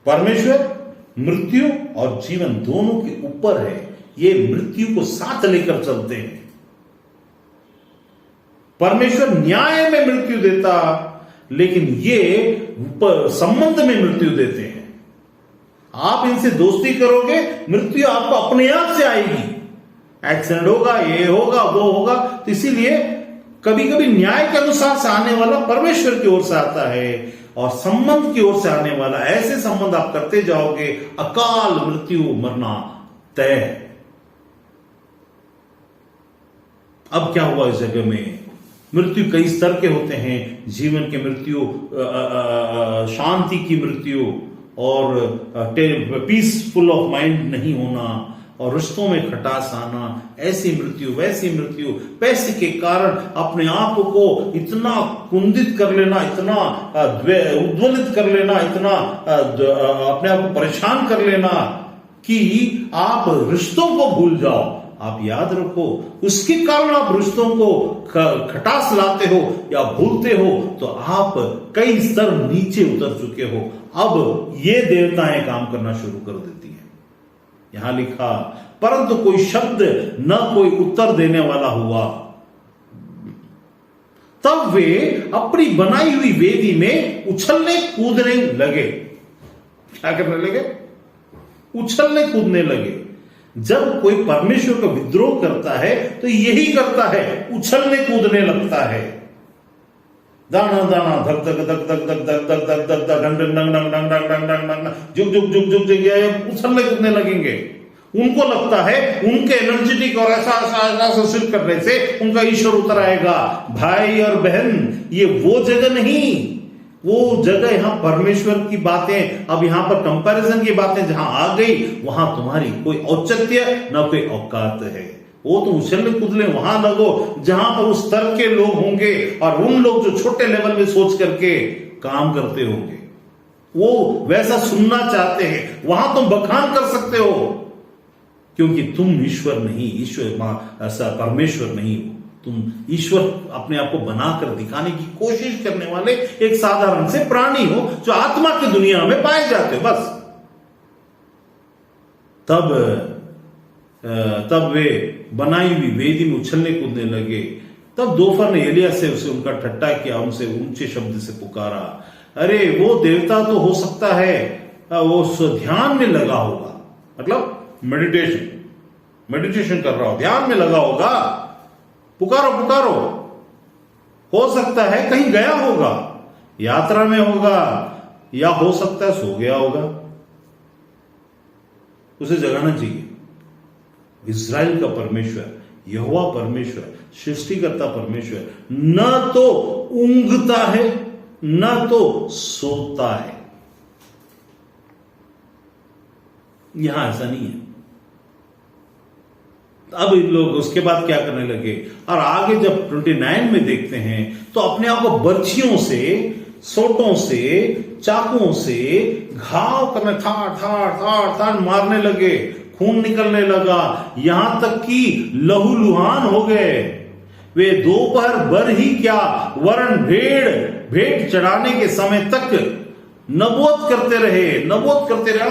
परमेश्वर मृत्यु और जीवन दोनों के ऊपर है। ये मृत्यु को साथ लेकर चलते हैं। परमेश्वर न्याय में मृत्यु देता, लेकिन ये संबंध में मृत्यु देते हैं। आप इनसे दोस्ती करोगे, मृत्यु आपको अपने आप से आएगी। एक्सीडेंट होगा, ये होगा, वो होगा। तो इसीलिए कभी कभी न्याय के अनुसार से आने वाला परमेश्वर की ओर से आता है, और संबंध की ओर से आने वाला ऐसे संबंध आप करते जाओगे, अकाल मृत्यु मरना तय है। अब क्या हुआ इस जगह में? मृत्यु कई स्तर के होते हैं। जीवन की मृत्यु, शांति की मृत्यु, और पीसफुल ऑफ माइंड नहीं होना, और रिश्तों में खटास आना, ऐसी मृत्यु, वैसी मृत्यु, पैसे के कारण अपने आप को इतना कुंदित कर लेना, इतना उद्वलित कर लेना, इतना अपने आप को परेशान कर लेना कि आप रिश्तों को भूल जाओ। आप याद रखो, उसके कारण आप रिश्तों को खटास लाते हो या भूलते हो, तो आप कई स्तर नीचे उतर चुके हो। अब ये देवताएं काम करना शुरू कर देती हैं। यहां लिखा, परंतु कोई शब्द न कोई उत्तर देने वाला हुआ। तब वे अपनी बनाई हुई वेदी में उछलने कूदने लगे। क्या करने लगे? उछलने कूदने लगे। जब कोई परमेश्वर का विद्रोह करता है तो यही करता है, उछलने कूदने लगता है। दाना दाना, धक धक धक धक धक धक धक धक धक धक, डंग डंग डंग डंग डंग डंग डंग डंग, जुग जुग जुग जुग जुग, उछलने कूदने लगेंगे। उनको लगता है उनके एनर्जेटिक और ऐसा ऐसा ऐसा सिद्ध करने से उनका ईश्वर उतर आएगा। भाई और बहन, ये वो जगह नहीं, वो जगह यहां परमेश्वर की बातें, अब यहां पर कंपैरिजन की बातें जहां आ गई, वहां तुम्हारी कोई औचित्य न कोई औकात है। वो तो उछलने कूदने वहां लगो जहां पर उस स्तर के लोग होंगे, और उन लोग जो छोटे लेवल में सोच करके काम करते होंगे, वो वैसा सुनना चाहते हैं। वहां तुम बखान कर सकते हो, क्योंकि तुम ईश्वर नहीं, ईश्वर ऐसा परमेश्वर नहीं हो। तुम ईश्वर अपने आप को बनाकर दिखाने की कोशिश करने वाले एक साधारण से प्राणी हो, जो आत्मा की दुनिया में पाए जाते हो, बस। तब वे बनाई हुई वेदी में उछलने कूदने लगे। तब दोपहर ने एलिया से उसे उनका ठट्टा किया, उनसे ऊंचे शब्द से पुकारा, अरे वो देवता तो हो सकता है वो ध्यान में लगा होगा, मतलब मेडिटेशन कर रहा हो, ध्यान में लगा होगा। पुकारो पुकारो, हो सकता है कहीं गया होगा, यात्रा में होगा, या हो सकता है सो गया होगा, उसे जगाना चाहिए। इस्राएल का परमेश्वर, यहोवा परमेश्वर, सृष्टिकर्ता परमेश्वर न तो ऊंघता है न तो सोता है। यहां ऐसा नहीं है। अब लोग उसके बाद क्या करने लगे, और आगे जब 29 में देखते हैं तो अपने आप को बर्छियों से, सोटों से, चाकुओं से घाव करने, थाड़ थाड़ थाड़ थाड़ मारने लगे। खून निकलने लगा, यहां तक कि लहूलुहान हो गए। वे दोपहर भर ही क्या, वरन भेंट चढ़ाने के समय तक नबूवत करते रहे,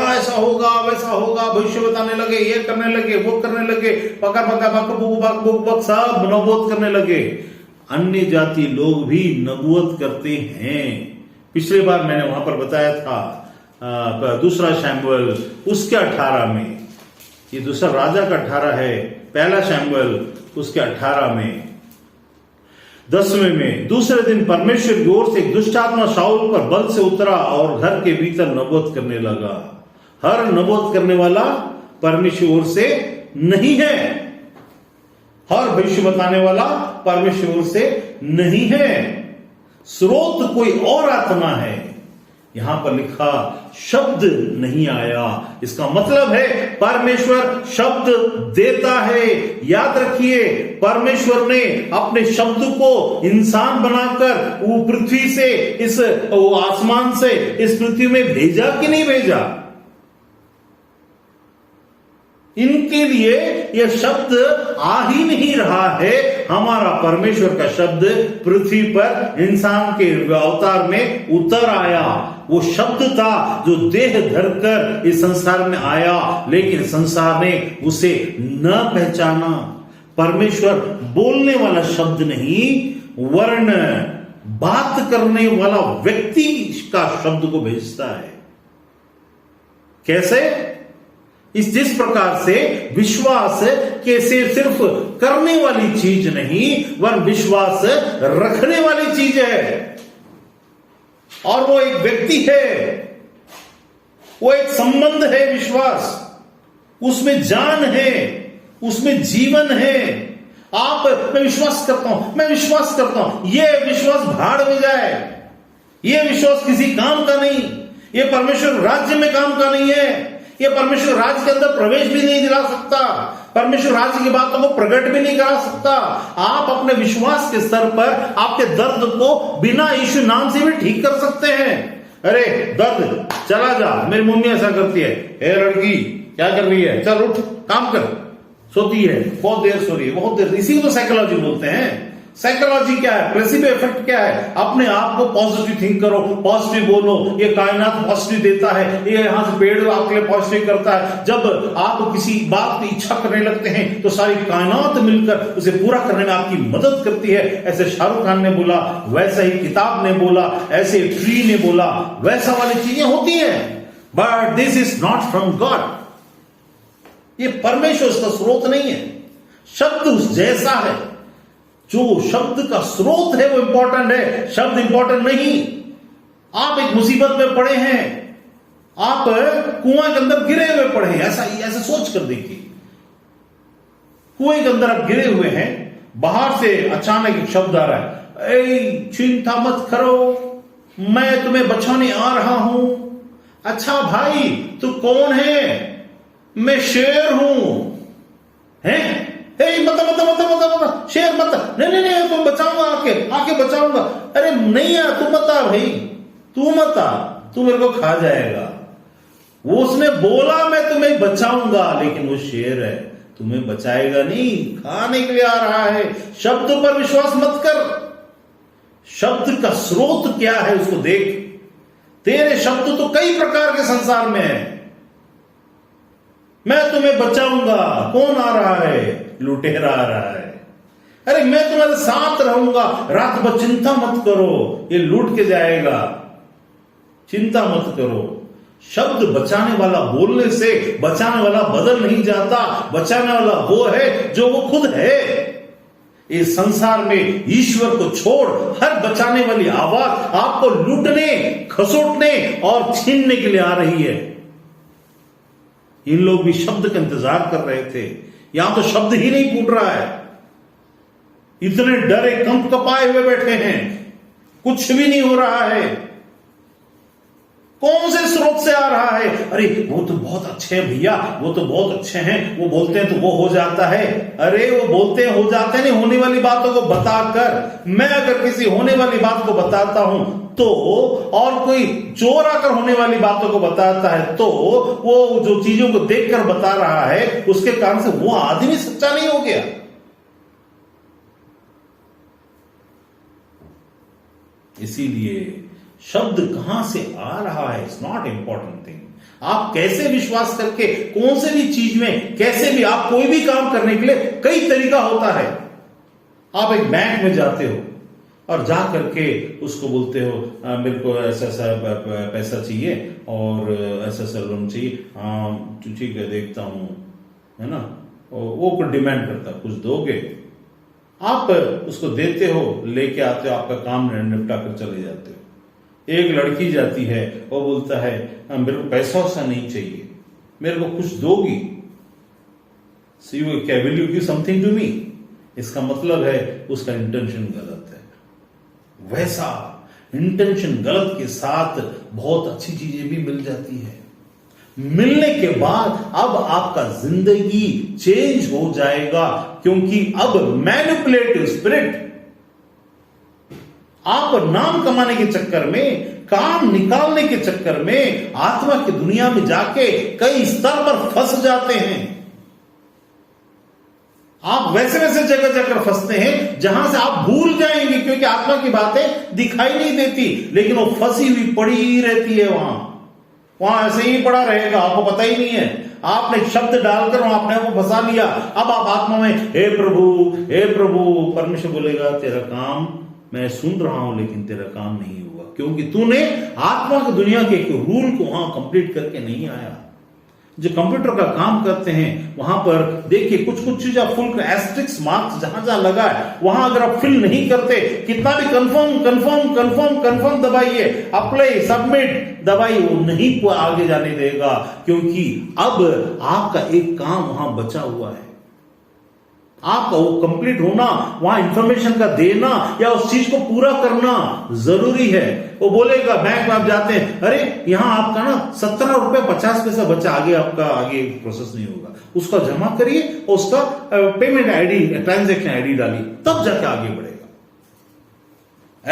ऐसा होगा वैसा होगा, भविष्य बताने लगे, ये करने लगे, वो करने लगे, पका पका पक बुक बुक बक सब नबूवत करने लगे। अन्य जाति लोग भी नबूवत करते हैं। पिछले बार मैंने वहां पर बताया था, दूसरा शैमुएल उसके 18 में, ये दूसरा राजा का 18 है, पहला शैमुएल उसके 18 में। 10वें में, दूसरे दिन परमेश्वर की ओर से एक दुष्ट आत्मा शाऊल पर बल से उतरा और घर के भीतर नबूवत करने लगा। हर नबूवत करने वाला परमेश्वर की ओर से नहीं है, हर भविष्य बताने वाला परमेश्वर की ओर से नहीं है, स्रोत कोई और आत्मा है। यहां पर लिखा शब्द नहीं आया, इसका मतलब है परमेश्वर शब्द देता है। याद रखिए, परमेश्वर ने अपने शब्द को इंसान बनाकर वो पृथ्वी से, इस आसमान से इस पृथ्वी में भेजा कि नहीं भेजा? इनके लिए यह शब्द आ ही नहीं रहा है, हमारा परमेश्वर का शब्द पृथ्वी पर इंसान के अवतार में उतर आया। वो शब्द था जो देह धरकर इस संसार में आया, लेकिन संसार ने उसे न पहचाना। परमेश्वर बोलने वाला शब्द नहीं, वर्ण बात करने वाला व्यक्ति का शब्द को भेजता है। कैसे? जिस प्रकार से विश्वास कैसे सिर्फ करने वाली चीज नहीं, वह विश्वास रखने वाली चीज है, और वो एक व्यक्ति है, वो एक संबंध है। विश्वास, उसमें जान है, उसमें जीवन है। मैं विश्वास करता हूं, मैं विश्वास करता हूं, यह विश्वास भाड़ में जाए। यह विश्वास किसी काम का नहीं, यह परमेश्वर राज्य में काम का नहीं है। यह परमेश्वर राज्य के अंदर प्रवेश भी नहीं दिला सकता, परमेश्वर राज्य की बातों को प्रकट भी नहीं करा सकता। आप अपने विश्वास के स्तर पर आपके दर्द को बिना यीशु नाम से भी ठीक कर सकते हैं। अरे दर्द चला जा, मेरी मम्मी ऐसा करती है, ए लड़की क्या कर रही है, चल उठ काम कर, सोती है, बहुत देर सो रही है, बहुत देर। इसी को तो साइकोलॉजी बोलते हैं। साइकोलॉजी क्या है? प्लेसिबो इफेक्ट क्या है? अपने आप को पॉजिटिव थिंक करो, पॉजिटिव बोलो, ये कायनात पॉजिटिव देता है, ये यहां से पेड़ आपके लिए पॉजिटिव करता है। जब आप किसी बात की इच्छा करने लगते हैं तो सारी कायनात मिलकर उसे पूरा करने में आपकी मदद करती है। ऐसे शाहरुख खान ने बोला, वैसा ही किताब ने बोला, ऐसे ट्री ने बोला, वैसा वाली चीजें होती हैं। But this is not from God. ये परमेश्वर का स्रोत नहीं है। शब्द उस जैसा है, जो शब्द का स्रोत है वो इंपॉर्टेंट है, शब्द इंपॉर्टेंट नहीं। आप एक मुसीबत में पड़े हैं, आप कुआं के अंदर गिरे हुए पड़े हैं, ऐसा सोच कर देखिए। कुएं के अंदर आप गिरे हुए हैं, बाहर से अचानक एक शब्द आ रहा है, ए चिंता मत करो, मैं तुम्हें बचाने आ रहा हूं। अच्छा भाई, तू कौन है? मैं शेर हूं। हैं? मत शेर मत, नहीं तुम बचाऊंगा, आके बचाऊंगा। अरे नहीं यार, तू मत आ भाई, तू मत आ, तू मेरे को खा जाएगा। वो उसने बोला मैं तुम्हें बचाऊंगा, लेकिन वो शेर है, तुम्हें बचाएगा नहीं, खाने के लिए आ रहा है। शब्द पर विश्वास मत कर। शब्द का स्रोत क्या है उसको देख। तेरे शब्द तो कई प्रकार के संसार में है। मैं तुम्हें बचाऊंगा, कौन आ रहा है? लुटेरा आ रहा है। अरे मैं तुम्हारे साथ रहूंगा, रात भर चिंता मत करो, ये लूट के जाएगा, चिंता मत करो। शब्द बचाने वाला बोलने से बचाने वाला बदल नहीं जाता। बचाने वाला वो है जो वो खुद है। इस संसार में ईश्वर को छोड़ हर बचाने वाली आवाज आपको लूटने, खसोटने और छीनने के लिए आ रही है। इन लोग भी शब्द का इंतजार कर रहे थे, यहां तो शब्द ही नहीं फूट रहा है। इतने डरे कंप कपाए हुए बैठे हैं, कुछ भी नहीं हो रहा है। कौन से स्रोत से आ रहा है? अरे वो तो बहुत अच्छे हैं भैया, वो तो बहुत अच्छे हैं, वो बोलते हैं तो वो हो जाता है। अरे वो बोलते हैं हो जाते हैं, नहीं होने वाली बातों को बताकर। मैं अगर किसी होने वाली बात को बताता हूं तो, और कोई चोर आकर होने वाली बातों को बताता है तो, वो जो चीजों को देखकर बता रहा है उसके कारण से वो आदमी सच्चा नहीं हो गया। इसीलिए शब्द कहां से आ रहा है, इट्स नॉट इंपॉर्टेंट थिंग। आप कैसे विश्वास करके कौन से भी चीज में, कैसे भी आप कोई भी काम करने के लिए कई तरीका होता है। आप एक बैंक में जाते हो और जा करके उसको बोलते हो, मेरे को ऐसा पैसा चाहिए और ऐसा लोन चाहिए। हाँ ठीक है, देखता हूं, है ना। वो कुछ डिमांड करता, कुछ दोगे, आप उसको देते हो, लेके आते हो, आपका काम निपटा कर चले जाते हो। एक लड़की जाती है, वो बोलता है मेरे को पैसा वैसा नहीं चाहिए, मेरे को कुछ दोगी। क्या will you give something to me? इसका मतलब है उसका इंटेंशन गलत है। वैसा इंटेंशन गलत के साथ बहुत अच्छी चीजें भी मिल जाती है। मिलने के बाद अब आपका जिंदगी चेंज हो जाएगा, क्योंकि अब मैनिपुलेटिव स्पिरिट आप नाम कमाने के चक्कर में, काम निकालने के चक्कर में आत्मा की दुनिया में जाके कई स्तर पर फंस जाते हैं। आप वैसे वैसे जगह जाकर फंसते हैं जहां से आप भूल जाएंगे, क्योंकि आत्मा की बातें दिखाई नहीं देती, लेकिन वो फंसी हुई पड़ी ही रहती है वहां ऐसे ही पड़ा रहेगा, आपको पता ही नहीं है। आपने शब्द डालकर वहां अपने आप को फंसा लिया। अब आप आत्मा में हे प्रभु, परमेश्वर बोलेगा तेरा काम मैं सुन रहा हूं, लेकिन तेरा काम नहीं हुआ, क्योंकि तूने आत्मा की दुनिया के एक रूल को वहां कंप्लीट करके नहीं आया। जो कंप्यूटर का काम करते हैं वहां पर देखिए कुछ चीजें फुल एस्ट्रिक्स मार्क्स जहां जहां लगा है वहां अगर आप फिल नहीं करते, कितना भी कंफर्म दबाइए, अप्लाई सबमिट दबाइए, वो नहीं आगे जाने देगा, क्योंकि अब आपका एक काम वहां बचा हुआ है। आपका वो कंप्लीट होना, वहां इंफॉर्मेशन का देना या उस चीज को पूरा करना जरूरी है। वो बोलेगा बैंक में आप जाते हैं, अरे यहां आपका ना 17 रुपए 50 पैसा बचा, आगे प्रोसेस नहीं होगा, उसका जमा करिए और उसका पेमेंट आईडी ट्रांजैक्शन आईडी डालिए, तब जाके आगे बढ़ेगा।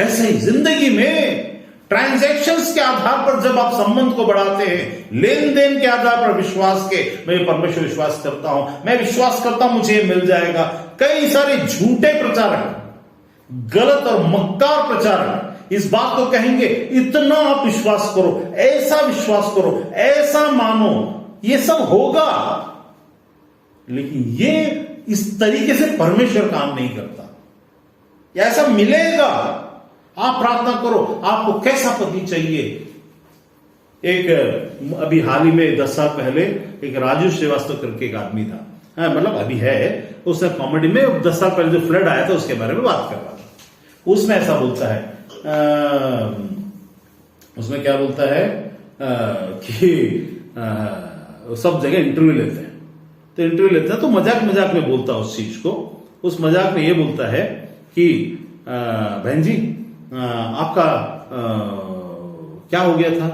ऐसे ही जिंदगी में ट्रांजैक्शंस के आधार पर जब आप संबंध को बढ़ाते हैं, लेन देन के आधार पर विश्वास के, मैं परमेश्वर विश्वास करता हूं, मैं विश्वास करता हूं मुझे मिल जाएगा। कई सारे झूठे प्रचारक, गलत और मक्कार प्रचारक इस बात को कहेंगे, इतना आप विश्वास करो, ऐसा विश्वास करो, ऐसा मानो, ये सब होगा, लेकिन ये इस तरीके से परमेश्वर काम नहीं करता। ऐसा मिलेगा, आप प्रार्थना करो आपको कैसा पति चाहिए। एक अभी हाल ही में 10 साल पहले एक राजू श्रीवास्तव करके एक आदमी था, मतलब अभी है, उसने कॉमेडी में 10 साल पहले जो फ्लड आया था उसके बारे में बात कर रहा था। उसमें ऐसा बोलता है, उसमें क्या बोलता है कि सब जगह इंटरव्यू लेते हैं, तो इंटरव्यू लेते हैं तो मजाक में बोलता है उस चीज को। उस मजाक में ये बोलता है कि बहन जी आपका क्या हो गया था,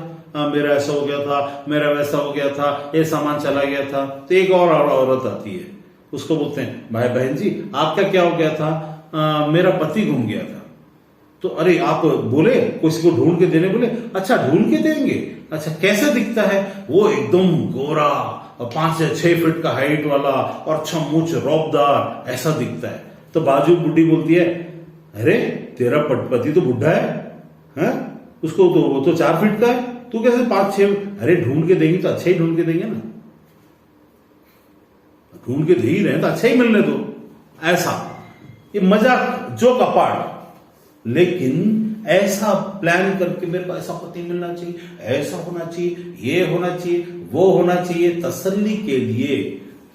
मेरा ऐसा हो गया था, मेरा वैसा हो गया था, ये सामान चला गया था। तो एक और औरत आती है, उसको बोलते हैं भाई बहन जी आपका क्या हो गया था, मेरा पति घूम गया था। तो अरे आप बोले किसी को ढूंढ के देने, बोले अच्छा ढूंढ के देंगे, अच्छा कैसे दिखता है, वो एकदम गोरा और 5 से 6 फीट का हाइट वाला और अच्छा मूछ रौबदार ऐसा दिखता है। तो बाजू बुढ़ी बोलती है अरे तेरा पति तो बुढ़ा है, उसको तो वो तो 4 फीट का है, तू कैसे 5-6? अरे ढूंढ के देंगे तो अच्छा ही ढूंढ के देंगे ना, ढूंढ के दे ही रहे तो अच्छा ही मिलने दो। ऐसा ये मजाक जोक अपार्ट, लेकिन ऐसा प्लान करके मेरे को ऐसा पति मिलना चाहिए, ऐसा होना चाहिए, ये होना चाहिए, वो होना चाहिए, तसल्ली के लिए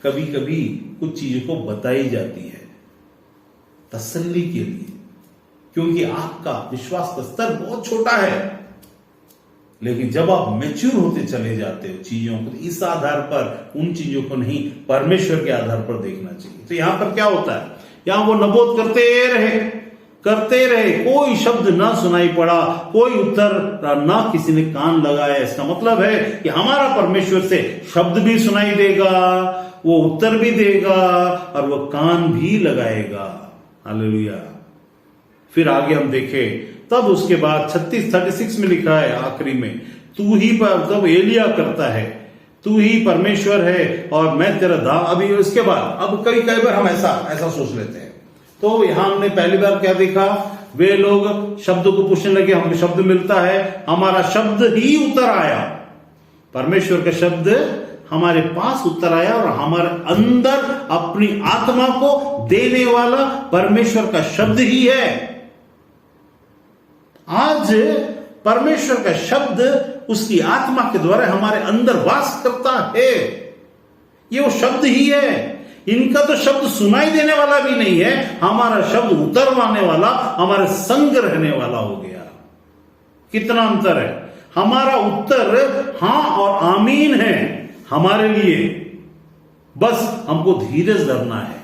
कभी कभी कुछ चीजों को बताई जाती है, तसल्ली के लिए, क्योंकि आपका विश्वास का स्तर बहुत छोटा है। लेकिन जब आप मैच्योर होते चले जाते हो चीजों को, इस आधार पर उन चीजों को नहीं परमेश्वर के आधार पर देखना चाहिए। तो यहां पर क्या होता है, यहां वो नबोध करते रहे, कोई शब्द ना सुनाई पड़ा, कोई उत्तर ना किसी ने कान लगाया। इसका मतलब है कि हमारा परमेश्वर से शब्द भी सुनाई देगा, वो उत्तर भी देगा और वो कान भी लगाएगा। हालेलुया। फिर आगे हम देखें, तब उसके बाद 36 में लिखा है आखिरी में, तू ही पर तब एलिया करता है, तू ही परमेश्वर है और मैं तेरा दाम। अभी इसके बाद अब कई बार हम ऐसा सोच लेते हैं। तो यहां हमने पहली बार क्या देखा, वे लोग शब्द को पूछने लगे, हमको शब्द मिलता है, हमारा शब्द ही उतर आया, परमेश्वर का शब्द हमारे पास उतर आया और हमारे अंदर अपनी आत्मा को देने वाला परमेश्वर का शब्द ही है। आज परमेश्वर का शब्द उसकी आत्मा के द्वारा हमारे अंदर वास करता है, ये वो शब्द ही है। इनका तो शब्द सुनाई देने वाला भी नहीं है, हमारा शब्द उतरवाने वाला, हमारे संग रहने वाला हो गया। कितना अंतर है, हमारा उत्तर हां और आमीन है हमारे लिए, बस हमको धीरज धरना है।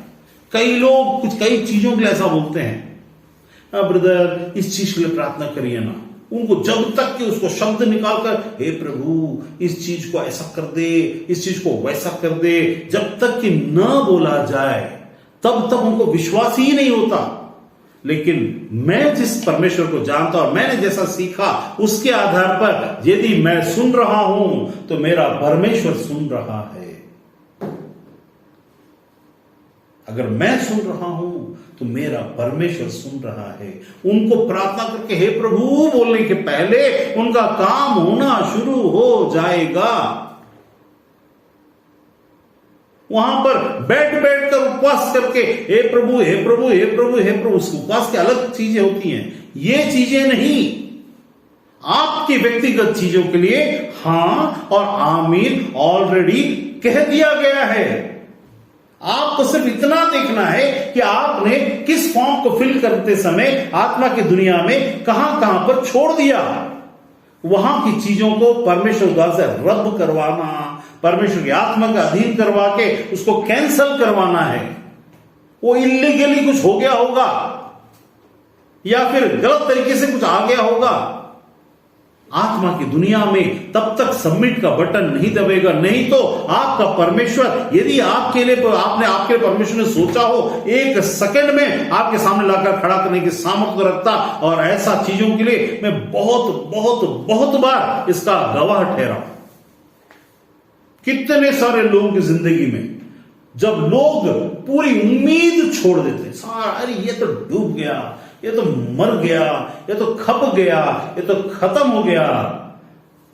कई लोग कई चीजों के लिए ऐसा बोलते हैं, ब्रदर इस चीज के लिए प्रार्थना करिए ना, उनको जब तक कि उसको शब्द निकालकर हे प्रभु इस चीज को ऐसा कर दे, इस चीज को वैसा कर दे, जब तक कि न बोला जाए तब तक उनको विश्वास ही नहीं होता। लेकिन मैं जिस परमेश्वर को जानता और मैंने जैसा सीखा उसके आधार पर यदि मैं सुन रहा हूं तो मेरा परमेश्वर सुन रहा है। अगर मैं सुन रहा हूं तो मेरा परमेश्वर सुन रहा है। उनको प्रार्थना करके हे प्रभु बोलने के पहले उनका काम होना शुरू हो जाएगा। वहां पर बैठ बैठ कर उपवास करके हे प्रभु हे प्रभु हे प्रभु हे प्रभु, उस उपवास की अलग चीजें होती हैं, ये चीजें नहीं। आपकी व्यक्तिगत चीजों के लिए हां और आमीन ऑलरेडी कह दिया गया है। आपको सिर्फ इतना देखना है कि आपने किस फॉर्म को फिल करते समय आत्मा की दुनिया में कहां कहां पर छोड़ दिया। वहां की चीजों को परमेश्वर द्वारा से रद्द करवाना, परमेश्वर की आत्मा का अधीन करवा के उसको कैंसल करवाना है। वो इलीगली कुछ हो गया होगा या फिर गलत तरीके से कुछ आ गया होगा। आत्मा की दुनिया में तब तक सबमिट का बटन नहीं दबेगा, नहीं तो आपका परमेश्वर, यदि आपके लिए आपके परमेश्वर ने सोचा हो, एक सेकंड में आपके सामने लाकर खड़ा करने की सामर्थ्य रखता। और ऐसा चीजों के लिए मैं बहुत बहुत बहुत बार इसका गवाह ठहरा। कितने सारे लोगों की जिंदगी में जब लोग पूरी उम्मीद छोड़ देते, अरे ये तो डूब गया, ये तो मर गया, ये तो खप गया, ये तो खत्म हो गया,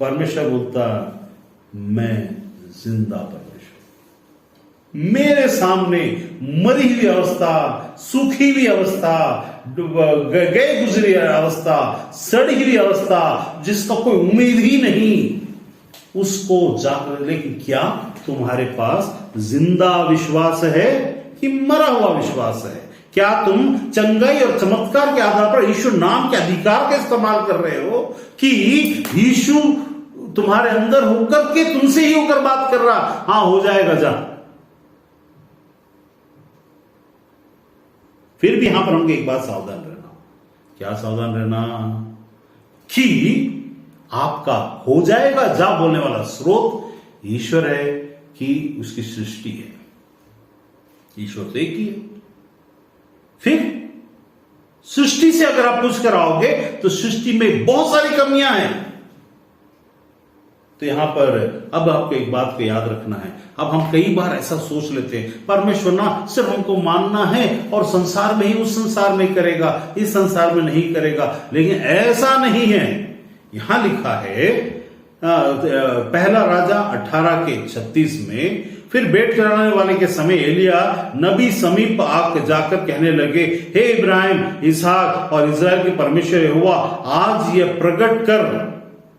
परमेश्वर बोलता मैं जिंदा परमेश्वर, मेरे सामने मरी हुई अवस्था, सूखी हुई अवस्था, गए गुजरी अवस्था, सड़ी हुई अवस्था, जिसका कोई उम्मीद ही नहीं, उसको जाकर, लेकिन क्या तुम्हारे पास जिंदा विश्वास है कि मरा हुआ विश्वास है? क्या तुम चंगाई और चमत्कार के आधार पर यीशु नाम के अधिकार का इस्तेमाल कर रहे हो कि यीशु तुम्हारे अंदर होकर के तुमसे ही होकर बात कर रहा, हां हो जाएगा जा। फिर भी यहां पर हमको एक बात सावधान रहना। क्या सावधान रहना? कि आपका हो जाएगा जा बोलने वाला स्रोत ईश्वर है कि उसकी सृष्टि है? ईश्वर तो एक ही है। फिर सृष्टि से अगर आप पूछ कर आओगे तो सृष्टि में बहुत सारी कमियां हैं। तो यहां पर अब आपको एक बात को याद रखना है। अब हम कई बार ऐसा सोच लेते हैं परमेश्वर ना सिर्फ हमको मानना है और संसार में ही, उस संसार में करेगा, इस संसार में नहीं करेगा, लेकिन ऐसा नहीं है। यहां लिखा है पहला राजा 18:36 में, फिर भेंट चढ़ाने वाले के समय एलिया नबी समीप आकर जाकर कहने लगे, हे इब्राहिम, इसहाक और इजराइल के परमेश्वर यहोवा, आज यह प्रकट कर,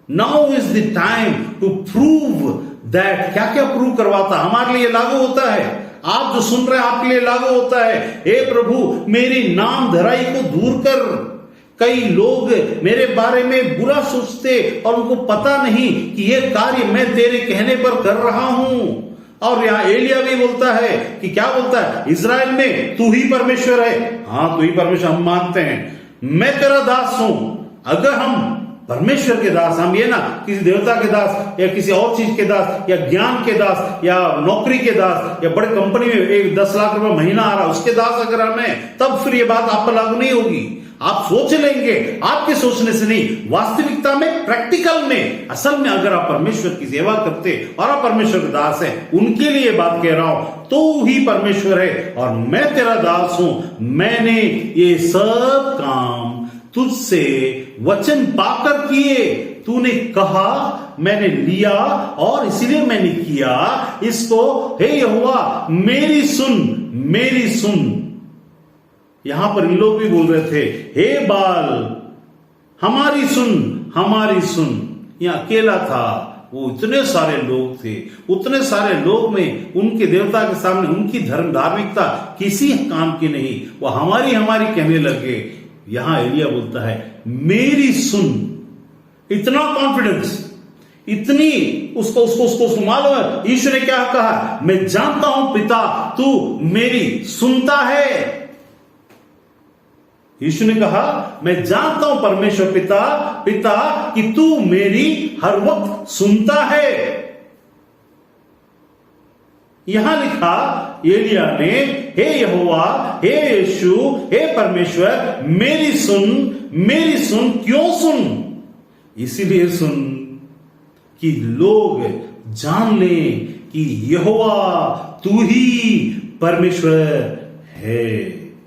now is the time to prove that. क्या क्या प्रूव करवाता? हमारे लिए लागू होता है, आप जो सुन रहे हैं आपके लिए लागू होता है। हे प्रभु, मेरी नाम धराई को दूर कर। कई लोग मेरे बारे में बुरा सोचते और उनको पता नहीं कि यह कार्य मैं तेरे कहने पर कर रहा हूं। और यहां एलिया भी बोलता है कि क्या बोलता है? इजराइल में तू ही परमेश्वर है। हां, तू ही परमेश्वर हम मानते हैं, मैं तेरा दास हूं। अगर हम परमेश्वर के दास, हम ये ना किसी देवता के दास या किसी और चीज के दास या ज्ञान के दास या नौकरी के दास या बड़े कंपनी में 10 लाख रुपए महीना आ रहा उसके दास अगर हम हैं, तब फिर ये बात आप पर लागू नहीं होगी। आप सोच लेंगे, आपके सोचने से नहीं, वास्तविकता में, प्रैक्टिकल में, असल में अगर आप परमेश्वर की सेवा करते और आप परमेश्वर के दास हैं, उनके लिए बात कह रहा हूं, तो ही परमेश्वर है और मैं तेरा दास हूं। मैंने ये सब काम तुझसे वचन पाकर किए। तूने कहा, मैंने लिया और इसीलिए मैंने किया। इसको हे यहोवा मेरी सुन, मेरी सुन। यहां पर इन लोग भी बोल रहे थे, हे बाल हमारी सुन, हमारी सुन। यहां अकेला था, वो इतने सारे लोग थे, उतने सारे लोग में उनके देवता के सामने उनकी धार्मिकता किसी काम की नहीं, वो हमारी हमारी कहने लगे। यहां एलिया बोलता है मेरी सुन। इतना कॉन्फिडेंस, इतनी उसको मालूम है ईश्वर ने क्या कहा, मैं जानता हूं पिता तू मेरी सुनता है। यीशु ने कहा मैं जानता हूं परमेश्वर पिता कि तू मेरी हर वक्त सुनता है। यहां लिखा एलिया ने, हे यहोवा, हे यीशु, हे परमेश्वर मेरी सुन। क्यों सुन? इसीलिए सुन कि लोग जान लें कि यहोवा तू ही परमेश्वर है।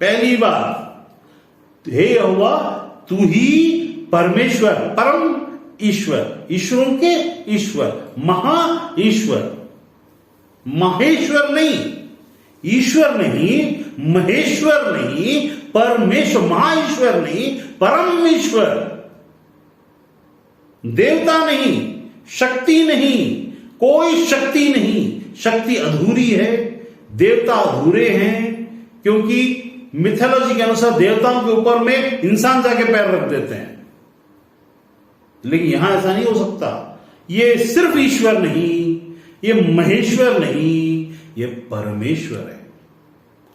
पहली बात, हे यहोवा तू ही परमेश्वर, परम ईश्वर, ईश्वरों के ईश्वर, महा ईश्वर, महेश्वर नहीं, ईश्वर नहीं, महेश्वर नहीं, परमेश्वर, महाईश्वर नहीं, परम ईश्वर, देवता नहीं, शक्ति नहीं, कोई शक्ति नहीं, शक्ति अधूरी है, देवता अधूरे हैं, क्योंकि मिथोलॉजी के अनुसार देवताओं के ऊपर में इंसान जाके पैर रख देते हैं, लेकिन यहां ऐसा नहीं हो सकता। ये सिर्फ ईश्वर नहीं, ये महेश्वर नहीं, ये परमेश्वर है।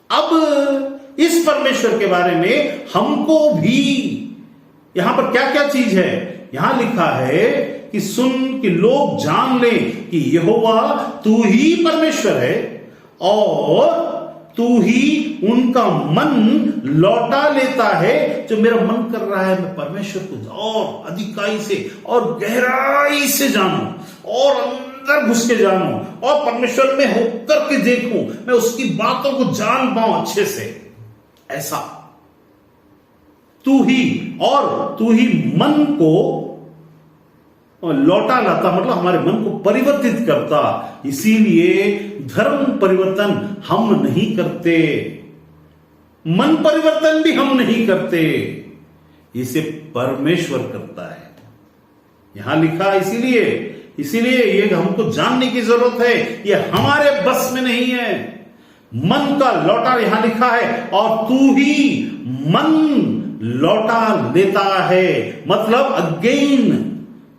अब इस परमेश्वर के बारे में हमको भी यहां पर क्या क्या चीज है, यहां लिखा है कि सुन कि लोग जान लें कि यहोवा तू ही परमेश्वर है और तू ही उनका मन लौटा लेता है। जो मेरा मन कर रहा है मैं परमेश्वर को और अधिकाई से और गहराई से जानूं और अंदर घुस के जानूं और परमेश्वर में होकर के देखूं, मैं उसकी बातों को जान पाऊं अच्छे से, ऐसा तू ही, और तू ही मन को लौटा लाता, मतलब हमारे मन को परिवर्तित करता। इसीलिए धर्म परिवर्तन हम नहीं करते, मन परिवर्तन भी हम नहीं करते, इसे परमेश्वर करता है। यहां लिखा, इसीलिए ये हमको जानने की जरूरत है, ये हमारे बस में नहीं है। मन का लौटा यहां लिखा है, और तू ही मन लौटा लेता है, मतलब अगेन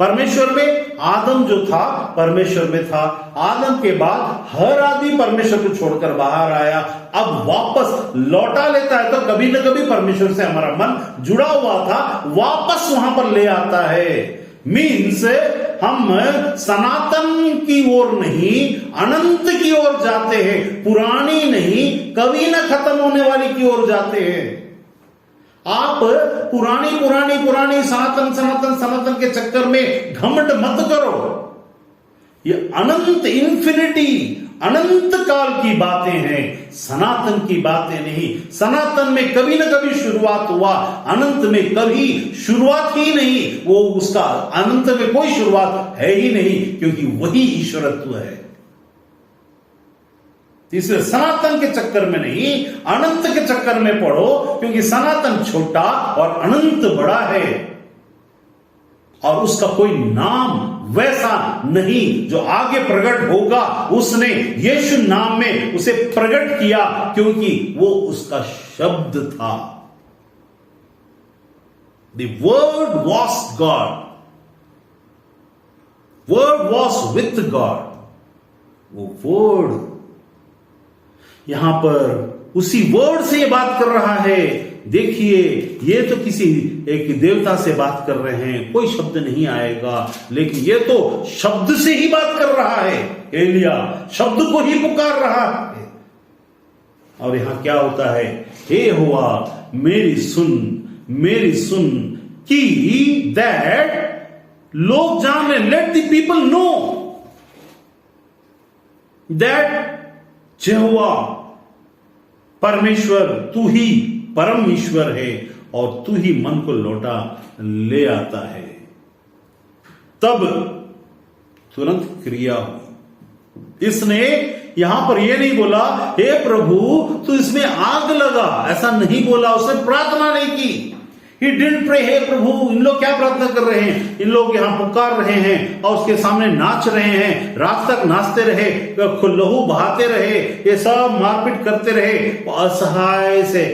परमेश्वर में आदम जो था परमेश्वर में था, आदम के बाद हर आदमी परमेश्वर को छोड़कर बाहर आया, अब वापस लौटा लेता है। तो कभी ना कभी परमेश्वर से हमारा मन जुड़ा हुआ था, वापस वहां पर ले आता है। मीन्स हम सनातन की ओर नहीं, अनंत की ओर जाते हैं, पुरानी नहीं, कभी ना खत्म होने वाली की ओर जाते हैं। आप पुरानी सनातन के चक्कर में घमंड मत करो। ये अनंत, इन्फिनिटी, अनंत काल की बातें हैं, सनातन की बातें नहीं। सनातन में कभी ना कभी शुरुआत हुआ, अनंत में कभी शुरुआत ही नहीं, वो उसका अनंत में कोई शुरुआत है ही नहीं, क्योंकि वही ईश्वरत्व है। इसलिए सनातन के चक्कर में नहीं, अनंत के चक्कर में पढ़ो, क्योंकि सनातन छोटा और अनंत बड़ा है, और उसका कोई नाम वैसा नहीं जो आगे प्रकट होगा। उसने यीशु नाम में उसे प्रकट किया, क्योंकि वो उसका शब्द था। The word was God, word was with God। वो वर्ड यहां पर उसी वर्ड से ये बात कर रहा है। देखिए, ये तो किसी एक देवता से बात कर रहे हैं, कोई शब्द नहीं आएगा, लेकिन ये तो शब्द से ही बात कर रहा है। एलिया शब्द को ही पुकार रहा है। और यहां क्या होता है, हे यहोवा मेरी सुन कि दैट लोग जान रहे, let the people know that यहोवा परमेश्वर तू ही परम ईश्वर है, और तू ही मन को लौटा ले आता है। तब तुरंत क्रिया हुई। इसने यहां पर यह नहीं बोला हे प्रभु तू इसमें आग लगा, ऐसा नहीं बोला, उसने प्रार्थना नहीं की। He didn't pray, हे प्रभु। इन लोग क्या प्रार्थना कर रहे हैं, इन लोग यहां पुकार रहे हैं और उसके सामने नाच रहे हैं, रात तक नाचते रहे, लहू बहाते रहे, ये सब मारपीट करते रहे असहाय से।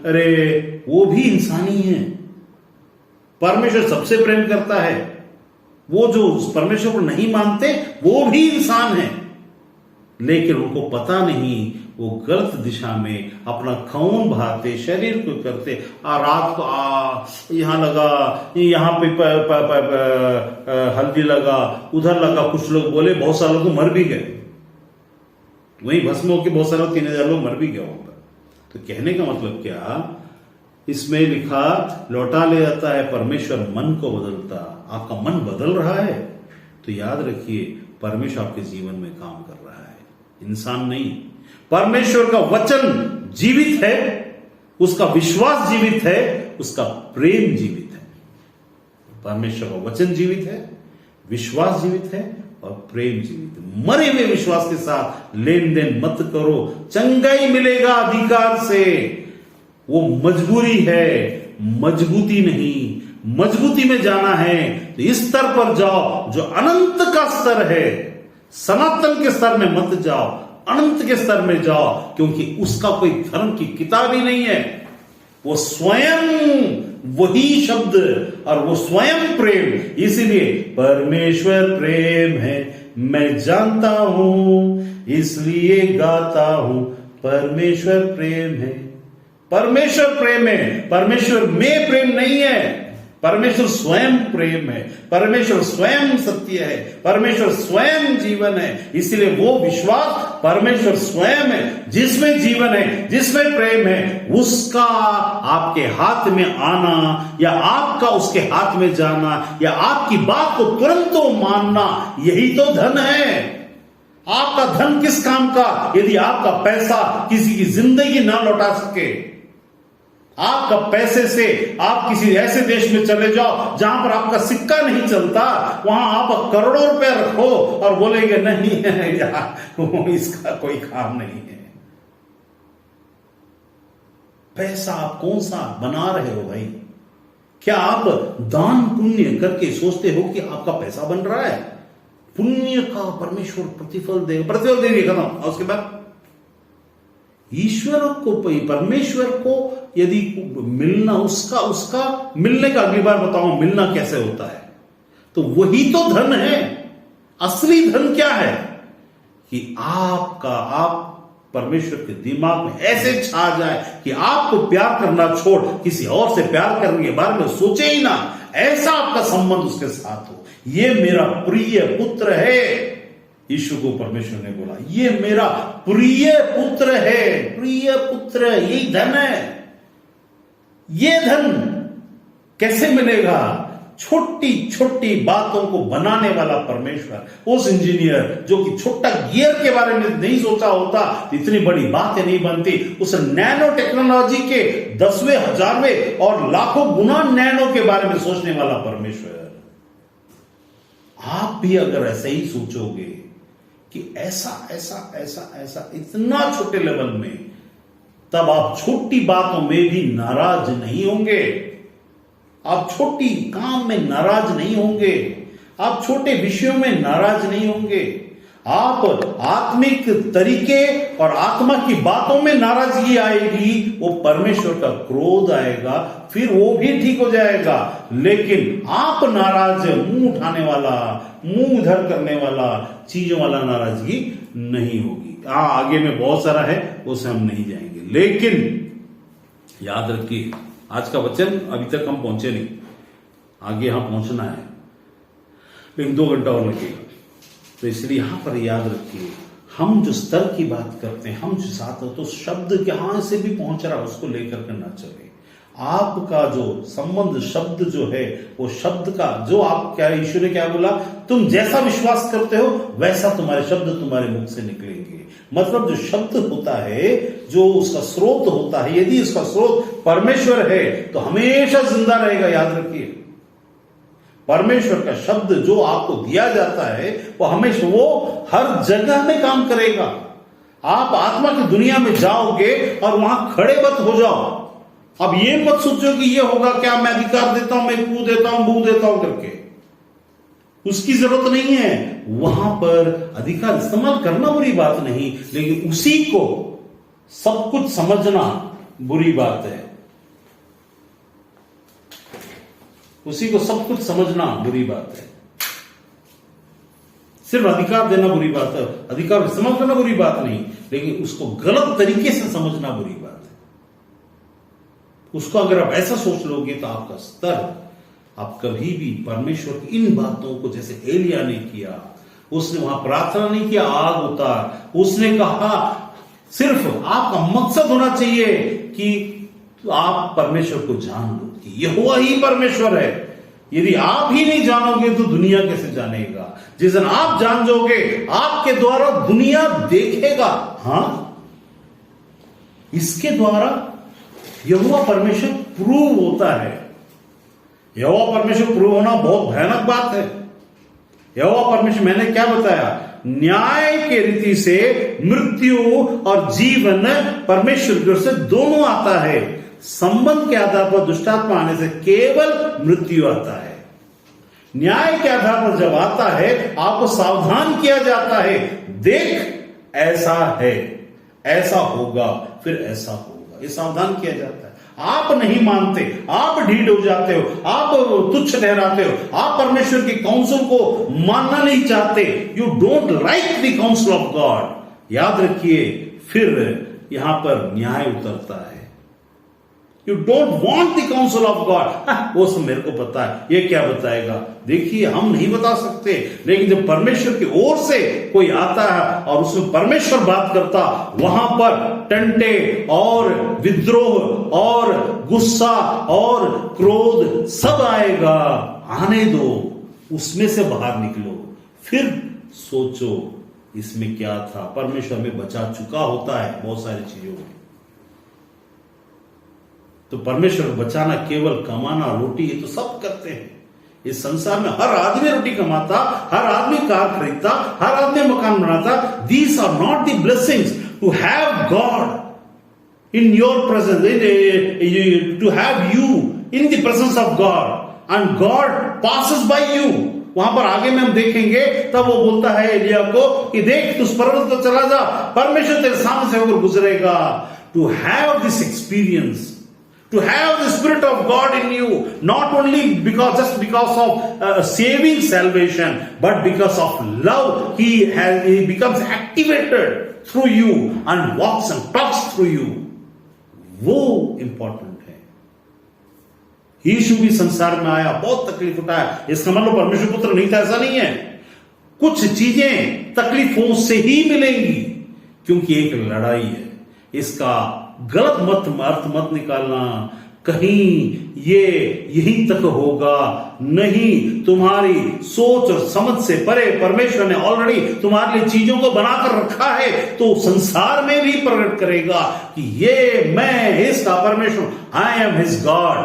अरे वो भी इंसानी है, परमेश्वर सबसे प्रेम करता है। वो जो परमेश्वर को नहीं मानते वो भी इंसान है, लेकिन उनको पता नहीं, वो गलत दिशा में अपना खून बहाते, शरीर को करते, रात को यहां लगा, यहां पे हल्दी लगा, उधर लगा, कुछ लोग बोले, बहुत सारे लोग तो मर भी गए, वहीं भस्म होकर बहुत सारे 3000 लोग मर भी गए वहां पर। तो कहने का मतलब क्या, इसमें लिखा लौटा ले जाता है, परमेश्वर मन को बदलता। आपका मन बदल रहा है तो याद रखिए परमेश्वर आपके जीवन में काम कर रहा है। इंसान नहीं। परमेश्वर का वचन जीवित है, उसका विश्वास जीवित है, उसका प्रेम जीवित है। परमेश्वर का वचन जीवित है, विश्वास जीवित है और प्रेम जीवित है। मरे हुए विश्वास के साथ लेन देन मत करो, चंगाई मिलेगा अधिकार से। वो मजबूरी है, मजबूती नहीं। मजबूती में जाना है तो इस स्तर पर जाओ जो अनंत का स्तर है। सनातन के स्तर में मत जाओ, अनंत के स्तर में जाओ, क्योंकि उसका कोई धर्म की किताब ही नहीं है। वो स्वयं वही शब्द और वो स्वयं प्रेम। इसलिए परमेश्वर प्रेम है, मैं जानता हूं, इसलिए गाता हूं, परमेश्वर प्रेम है। परमेश्वर प्रेम है, परमेश्वर में प्रेम नहीं है। परमेश्वर स्वयं प्रेम है, परमेश्वर स्वयं सत्य है, परमेश्वर स्वयं जीवन है। इसलिए वो विश्वास परमेश्वर स्वयं है, जिसमें जीवन है, जिसमें प्रेम है, उसका आपके हाथ में आना या आपका उसके हाथ में जाना या आपकी बात को तुरंत मानना, यही तो धन है। आपका धन किस काम का यदि आपका पैसा किसी की जिंदगी ना लौटा सके। आपका पैसे से आप किसी ऐसे देश में चले जाओ जहां पर आपका सिक्का नहीं चलता, वहां आप करोड़ों रुपए रखो और बोलेंगे नहीं है यार, इसका कोई काम नहीं है। पैसा आप कौन सा बना रहे हो भाई? क्या आप दान पुण्य करके सोचते हो कि आपका पैसा बन रहा है? पुण्य का परमेश्वर प्रतिफल देगा, प्रतिफल देंगे खत्म। और उसके बाद ईश्वर को, परमेश्वर को यदि मिलना, उसका मिलने का अगली बार बताऊं मिलना कैसे होता है, तो वही तो धन है। असली धन क्या है कि आप परमेश्वर के दिमाग में ऐसे छा जाए कि आपको प्यार करना छोड़ किसी और से प्यार करने के बारे में सोचे ही ना। ऐसा आपका संबंध उसके साथ हो। ये मेरा प्रिय पुत्र है, यीशु को परमेश्वर ने बोला, ये मेरा प्रिय पुत्र है। प्रिय पुत्र, यही धन है। ये धन कैसे मिलेगा? छोटी छोटी बातों को बनाने वाला परमेश्वर, उस इंजीनियर जो कि छोटा गियर के बारे में नहीं सोचा होता, इतनी बड़ी बातें नहीं बनती। उस नैनो टेक्नोलॉजी के 10वें, 1000वें और लाखों गुना नैनो के बारे में सोचने वाला परमेश्वर। आप भी अगर ऐसे ही सोचोगे कि ऐसा ऐसा ऐसा ऐसा इतना छोटे लेवल में, तब आप छोटी बातों में भी नाराज नहीं होंगे। आप छोटी काम में नाराज नहीं होंगे, आप छोटे विषयों में नाराज नहीं होंगे। आप आत्मिक तरीके और आत्मा की बातों में नाराजगी आएगी, वो परमेश्वर का क्रोध आएगा, फिर वो भी ठीक हो जाएगा। लेकिन आप नाराज, मुंह उठाने वाला, मुंह उधर करने वाला, चीजों वाला नाराजगी नहीं होगी। आगे में बहुत सारा है, उसे हम नहीं जाएंगे। लेकिन याद रखिए, आज का वचन अभी तक हम पहुंचे नहीं, आगे यहां पहुंचना है, लेकिन 2 घंटा और लगेगा। तो इसलिए यहां पर याद रखिए, हम जो स्तर की बात करते हैं, हम जो साथ हो, तो शब्द कहां से भी पहुंच रहा है उसको लेकर के ना चले। आपका जो संबंध शब्द जो है, वो शब्द का जो आप क्या, ईश्वर ने क्या बोला, तुम जैसा विश्वास करते हो वैसा तुम्हारे शब्द तुम्हारे मुख से निकलेंगे। मतलब जो शब्द होता है, जो उसका स्रोत होता है, यदि उसका स्रोत परमेश्वर है तो हमेशा जिंदा रहेगा। याद रखिए, परमेश्वर का शब्द जो आपको दिया जाता है वो हमेशा, वो हर जगह में काम करेगा। आप आत्मा की दुनिया में जाओगे और वहां खड़े मत हो जाओ। अब ये मत सोचो कि ये होगा क्या, मैं अधिकार देता हूं, मैं कू देता हूं, बू देता हूं करके, उसकी जरूरत नहीं है। वहां पर अधिकार इस्तेमाल करना बुरी बात नहीं, लेकिन उसी को सब कुछ समझना बुरी बात है। उसी को सब कुछ समझना बुरी बात है। सिर्फ अधिकार देना बुरी बात है, अधिकार इस्तेमाल करना बुरी बात नहीं, लेकिन उसको गलत तरीके से समझना बुरी बात है। उसको अगर आप ऐसा सोच लोगे तो आपका स्तर, आप कभी भी परमेश्वर की इन बातों को, जैसे एलिया ने किया, उसने वहां प्रार्थना नहीं किया आग उतार, उसने कहा सिर्फ आपका मकसद होना चाहिए कि आप परमेश्वर को जान लो कि यहोवा ही परमेश्वर है। यदि आप ही नहीं जानोगे तो दुनिया कैसे जानेगा? जिस दिन आप जान जाओगे, आपके द्वारा दुनिया देखेगा। हां, इसके द्वारा यहोवा परमेश्वर प्रूव होता है। यहोवा परमेश्वर प्रूव होना बहुत भयानक बात है। यहोवा परमेश्वर, मैंने क्या बताया, न्याय के रीति से मृत्यु और जीवन परमेश्वर की ओर से दोनों आता है। संबंध के आधार पर दुष्टात्मा आने से केवल मृत्यु आता है। न्याय के आधार पर जब आता है, आपको सावधान किया जाता है, देख ऐसा है, ऐसा होगा, फिर ऐसा होगा, ये सावधान किया जाता है। आप नहीं मानते, आप ढीठ हो जाते हो, आप तुच्छ ठहराते हो, आप परमेश्वर की काउंसिल को मानना नहीं चाहते। You don't like the council of God. याद रखिए, फिर यहां पर न्याय उतरता है। You don't want the council of God. वो सब मेरे को पता है, ये क्या बताएगा? देखिए, हम नहीं बता सकते, लेकिन जब परमेश्वर की ओर से कोई आता है और उसमें परमेश्वर बात करता, वहां पर टंटे और विद्रोह और गुस्सा और क्रोध सब आएगा। आने दो, उसमें से बाहर निकलो, फिर सोचो इसमें क्या था। परमेश्वर हमें बचा चुका होता है बहुत सारी चीजों में। तो परमेश्वर बचाना, केवल कमाना, रोटी, ये तो सब करते हैं। इस संसार में हर आदमी रोटी कमाता, हर आदमी कार खरीदता, हर आदमी मकान बनाता। These are not the blessings to have God in your presence, to have you in the presence of God and God passes by you. वहां पर आगे में हम देखेंगे, तब वो बोलता है एलिया को कि देख, तू उस पर्वत पर चला जा, परमेश्वर तेरे सामने से होकर गुजरेगा। To have this experience, to have the Spirit of God in you, not only just because of saving salvation, but because of love. He becomes activated through you and walks and talks through you. वो important है। यीशु भी संसार में आया, बहुत तकलीफ उठाया। इसका मतलब परमेश्वर पुत्र नहीं था, ऐसा नहीं है। कुछ चीजें तकलीफों से ही मिलेंगी, क्योंकि एक लड़ाई है। इसका गलत अर्थ मत निकालना, कहीं ये यहीं तक होगा, नहीं। तुम्हारी सोच और समझ से परे परमेश्वर ने ऑलरेडी तुम्हारे लिए चीजों को बनाकर रखा है, तो संसार में भी प्रकट करेगा कि ये मैं इसका परमेश्वर, I am his God,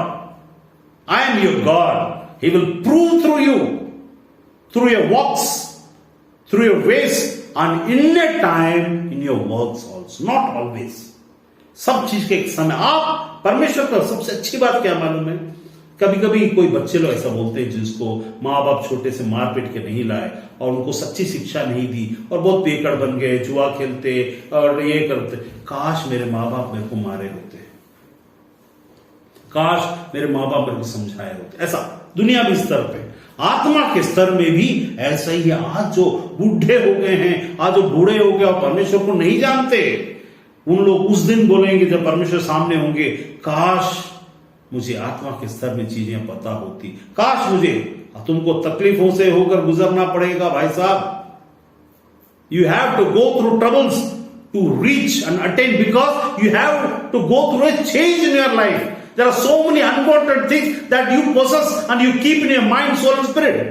I am your God. He will prove through you, through your walks, through your ways, and in a time in your works also, not always. सब चीज के एक समय। आप परमेश्वर का सबसे अच्छी बात क्या मालूम है? कभी कभी कोई बच्चे लोग ऐसा बोलते हैं जिसको माँ बाप छोटे से मार पीट के नहीं लाए और उनको सच्ची शिक्षा नहीं दी और बहुत पेकड़ बन गए, जुआ खेलते और ये करते। काश मेरे माँ बाप मेरे को मारे होते, काश मेरे माँ बाप मेरे को समझाए होते। ऐसा दुनियावी स्तर पे, आत्मा के स्तर में भी ऐसा ही है। आज जो बूढ़े हो गए हैं, आज जो बूढ़े हो गए और परमेश्वर को नहीं जानते, उन लोग उस दिन बोलेंगे जब परमेश्वर सामने होंगे, काश मुझे आत्मा के स्तर में चीजें पता होती, काश मुझे। तुमको तकलीफों से होकर गुजरना पड़ेगा भाई साहब। You have to go through troubles to reach and attain, because you have to go through a change in your life. There are so many unwanted things that you possess and you keep in your mind, soul and spirit.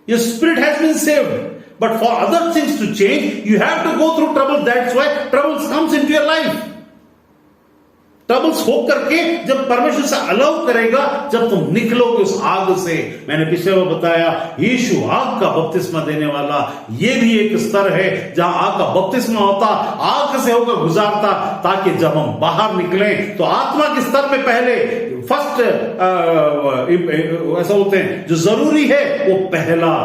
Your spirit has been saved. But for other things to change, you have to go through trouble. That's why troubles comes into your life. Troubles हो करके जब परमेश्वर से allow करेगा, जब तुम निकलोगे उस आग से। मैंने पिछले बार बताया, यीशु आग का बपतिस्मा देने वाला, ये भी एक स्तर है जहां आग का बपतिस्मा होता, आग से होकर गुजारता, ताकि जब हम बाहर निकले तो आत्मा के स्तर में पहले फर्स्ट ऐसा होते हैं, जो जरूरी है वो पहला।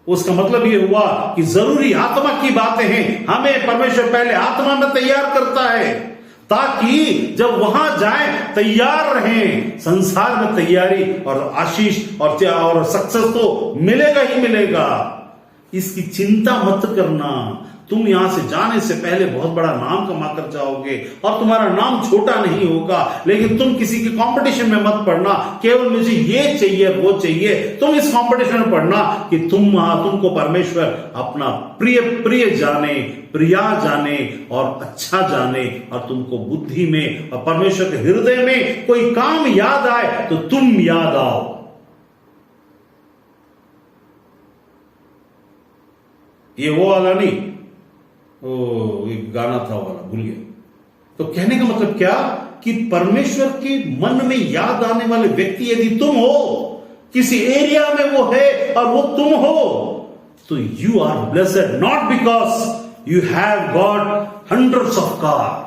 उसका मतलब ये हुआ कि जरूरी आत्मा की बातें हैं, हमें परमेश्वर पहले आत्मा में तैयार करता है, ताकि जब वहां जाए तैयार रहें। संसार में तैयारी और आशीष और सक्सेस तो मिलेगा ही मिलेगा, इसकी चिंता मत करना। तुम यहां से जाने से पहले बहुत बड़ा नाम कमा कर जाओगे, और तुम्हारा नाम छोटा नहीं होगा। लेकिन तुम किसी के कंपटीशन में मत पड़ना, केवल मुझे ये चाहिए वो चाहिए। तुम इस कंपटीशन में पढ़ना कि तुमको परमेश्वर अपना प्रिय जाने, प्रिया जाने और अच्छा जाने, और तुमको बुद्धि में और परमेश्वर के हृदय में कोई काम याद आए तो तुम याद आओ। ये वो वाला नहीं, वो एक गाना था वाला, भूल गया। तो कहने का मतलब क्या कि परमेश्वर के मन में याद आने वाले व्यक्ति यदि तुम हो, किसी एरिया में वो है और वो तुम हो, तो you are blessed, not because you have got hundreds of car,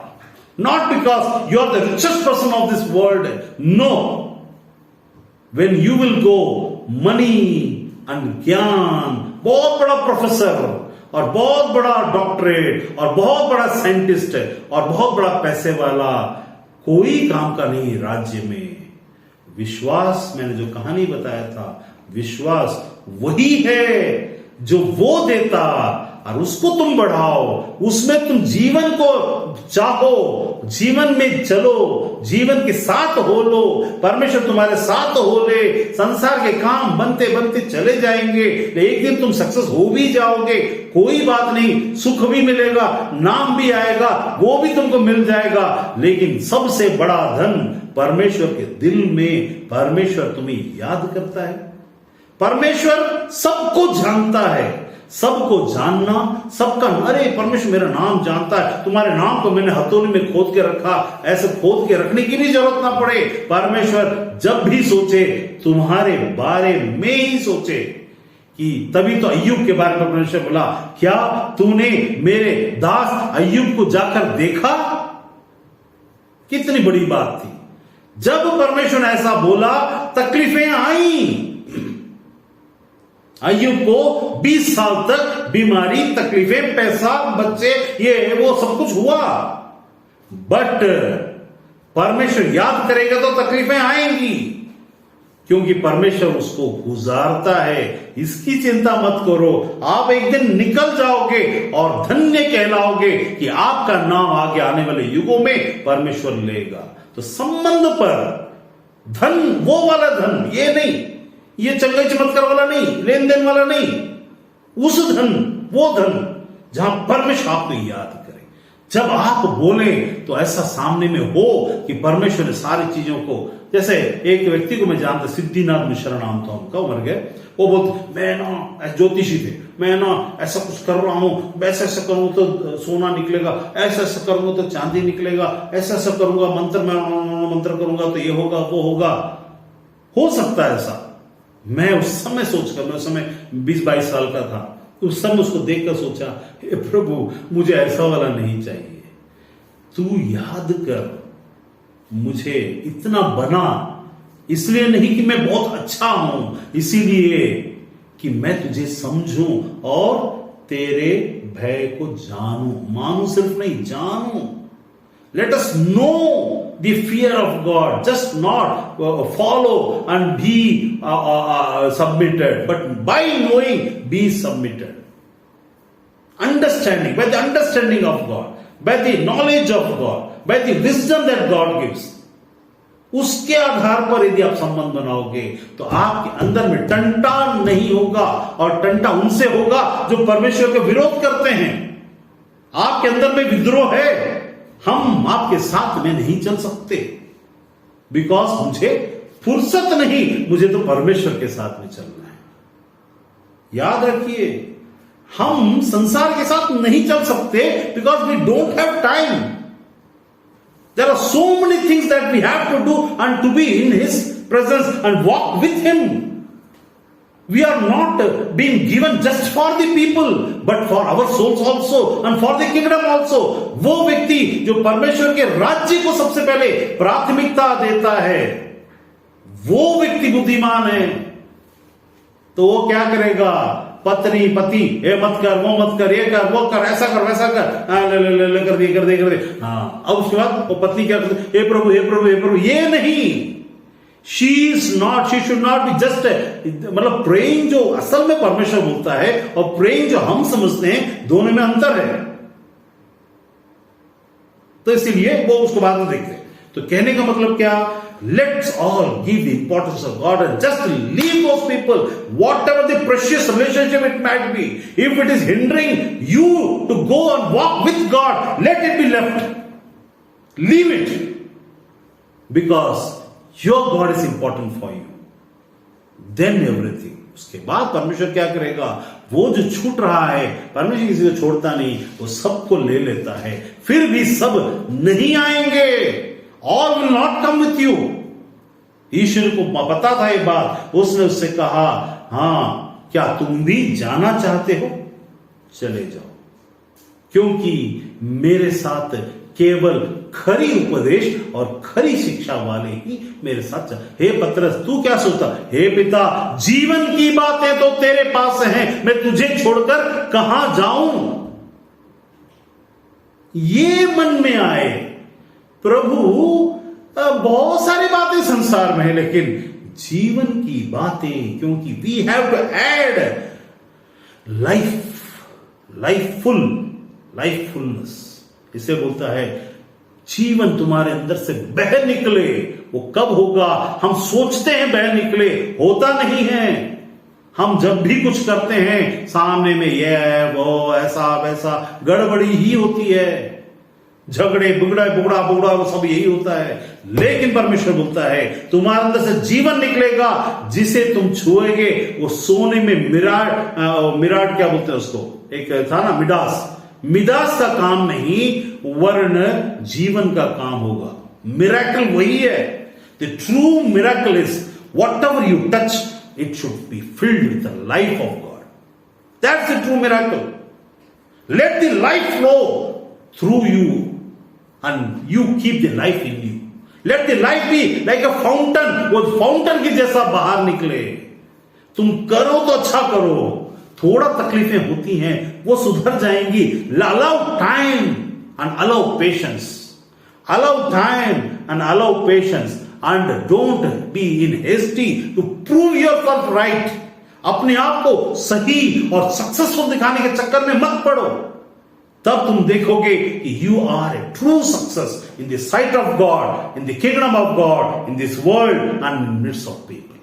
not because you are the richest person of this world. No. When you will go, money and ज्ञान, बहुत बड़ा प्रोफेसर और बहुत बड़ा डॉक्टरेट और बहुत बड़ा साइंटिस्ट और बहुत बड़ा पैसे वाला कोई काम का नहीं राज्य में। विश्वास, मैंने जो कहानी बताया था, विश्वास वही है जो वो देता और उसको तुम बढ़ाओ, उसमें तुम जीवन को चाहो, जीवन में चलो, जीवन के साथ हो लो, परमेश्वर तुम्हारे साथ हो ले, संसार के काम बनते बनते चले जाएंगे, एक दिन तुम सक्सेस हो भी जाओगे, कोई बात नहीं, सुख भी मिलेगा, नाम भी आएगा, वो भी तुमको मिल जाएगा। लेकिन सबसे बड़ा धन परमेश्वर के दिल में, परमेश्वर तुम्हें याद करता है, परमेश्वर सबको जानता है। सबको जानना, सबका, अरे परमेश्वर मेरा नाम जानता है, तुम्हारे नाम को मैंने हथौड़ी में खोद के रखा, ऐसे खोद के रखने की भी जरूरत ना पड़े। परमेश्वर जब भी सोचे तुम्हारे बारे में ही सोचे। कि तभी तो अय्यूब के बारे में परमेश्वर बोला, क्या तूने मेरे दास अय्यूब को जाकर देखा? कितनी बड़ी बात थी। जब परमेश्वर ने ऐसा बोला, तकलीफें आई। अय्यूब को 20 साल तक बीमारी, तकलीफें, पैसा, बच्चे, ये वो सब कुछ हुआ, बट परमेश्वर याद करेगा तो तकलीफें आएंगी, क्योंकि परमेश्वर उसको गुजारता है। इसकी चिंता मत करो, आप एक दिन निकल जाओगे और धन्य कहलाओगे कि आपका नाम आगे आने वाले युगों में परमेश्वर लेगा। तो संबंध पर धन, वो वाला धन, ये नहीं, ये चंगाई चमत्कार वाला नहीं, लेन देन वाला नहीं, उस धन, वो धन जहां परमेश्वर आपको याद करे। जब आप बोले तो ऐसा सामने में हो कि परमेश्वर ने सारी चीजों को, जैसे एक व्यक्ति को मैं जानता, सिद्धिनाथ मिश्रा नाम था उनका, उमर गए, वो बोलते मैं ना ज्योतिषी थे, मैं ना ऐसा कुछ कर रहा हूं, ऐसा ऐसा करूंगा तो सोना निकलेगा, ऐसा ऐसा करूंगा तो चांदी निकलेगा, ऐसा ऐसा करूंगा, मंत्र करूंगा तो ये होगा वो होगा। हो सकता है ऐसा। मैं उस समय सोचकर, मैं उस समय 20-22 साल का था, उस समय उसको देखकर सोचा, हे प्रभु मुझे ऐसा वाला नहीं चाहिए, तू याद कर मुझे इतना बना, इसलिए नहीं कि मैं बहुत अच्छा हूं, इसीलिए कि मैं तुझे समझूं और तेरे भय को जानूं, मानूं सिर्फ नहीं, जानूं। Let us know the fear of God, just not follow and be submitted, but by knowing be submitted. Understanding, by the understanding of God, by the knowledge of God, by the wisdom that God gives. उसके आधार पर यदि आप संबंध बनाओगे तो आपके अंदर में टंटा नहीं होगा, और टंटा उनसे होगा जो परमेश्वर का विरोध करते हैं। आपके अंदर में विद्रोह है, हम आपके साथ में नहीं चल सकते, बिकॉज मुझे फुर्सत नहीं, मुझे तो परमेश्वर के साथ में चलना है। याद रखिए, हम संसार के साथ नहीं चल सकते because we don't have time. There are so many things that we have to do and to be in his presence and walk with him. We are not being given just for the people, but for our souls also and for the kingdom also. वो व्यक्ति जो परमेश्वर के राज्य को सबसे पहले प्राथमिकता देता है, वो व्यक्ति बुद्धिमान है। तो वो क्या करेगा? पत्नी पति, ये मत कर, वो मत कर, ये कर, वो कर, ऐसा कर, वैसा कर, ले कर दे। हाँ, अब उसके बाद वो पत्नी क्या करती? हे प्रभु, हे प्रभु, हे प्रभु, ये नहीं। she should not be just मतलब प्रेइंग जो असल में परमेश्वर बोलता है और प्रेइंग जो हम समझते हैं, दोनों में अंतर है। तो इसीलिए वो उसको बाद में देखते हैं। तो कहने का मतलब क्या? Let's all give the importance of God and just leave those people, whatever the precious relationship it might be. If it is hindering you to go and walk with God, let it be left. Leave it. Because your God is important for you. Then everything. उसके बाद परमेश्वर क्या करेगा, वो जो छूट रहा है, परमेश्वर किसी को छोड़ता नहीं, वो सबको ले लेता है। फिर भी सब नहीं आएंगे, all will not come with you. ईश्वर को पता था ये बात, उसने उससे कहा, हां क्या तुम भी जाना चाहते हो, चले जाओ, क्योंकि मेरे साथ केवल खरी उपदेश और खरी शिक्षा वाले ही मेरे साथ हे पतरस, तू क्या सोचता, हे पिता, जीवन की बातें तो तेरे पास हैं, मैं तुझे छोड़कर कहां जाऊं। ये मन में आए, प्रभु बहुत सारी बातें संसार में है, लेकिन जीवन की बातें, क्योंकि वी हैव टू ऐड लाइफफुलनेस। इसे बोलता है जीवन तुम्हारे अंदर से बह निकले। वो कब होगा, हम सोचते हैं बह निकले, होता नहीं है। हम जब भी कुछ करते हैं सामने में ये है, वो ऐसा वैसा गड़बड़ी ही होती है, झगड़े बुगड़ा वो सब यही होता है। लेकिन परमेश्वर बोलता है तुम्हारे अंदर से जीवन निकलेगा, जिसे तुम छुएगे वो सोने में मिराट क्या बोलते हैं उसको, एक था ना मिडास का काम नहीं, वर्ण जीवन का काम होगा। मिरेकल वही है। The true miracle is what ever you touch it should be filled with the life of God. That's the true miracle. Let the life flow through you and you keep the life in you. Let the life be like a fountain, वो fountain की जैसा बाहर निकले। तुम करो तो अच्छा करो, थोड़ा तकलीफें होती हैं वो सुधर जाएंगी। allow time and allow patience, allow time and allow patience and don't be in hasty to prove yourself right। अपने आप को सही और सक्सेसफुल दिखाने के चक्कर में मत पड़ो, तब तुम देखोगे कि you are a true success in the sight of God, in the kingdom of God, in this world and in midst of people.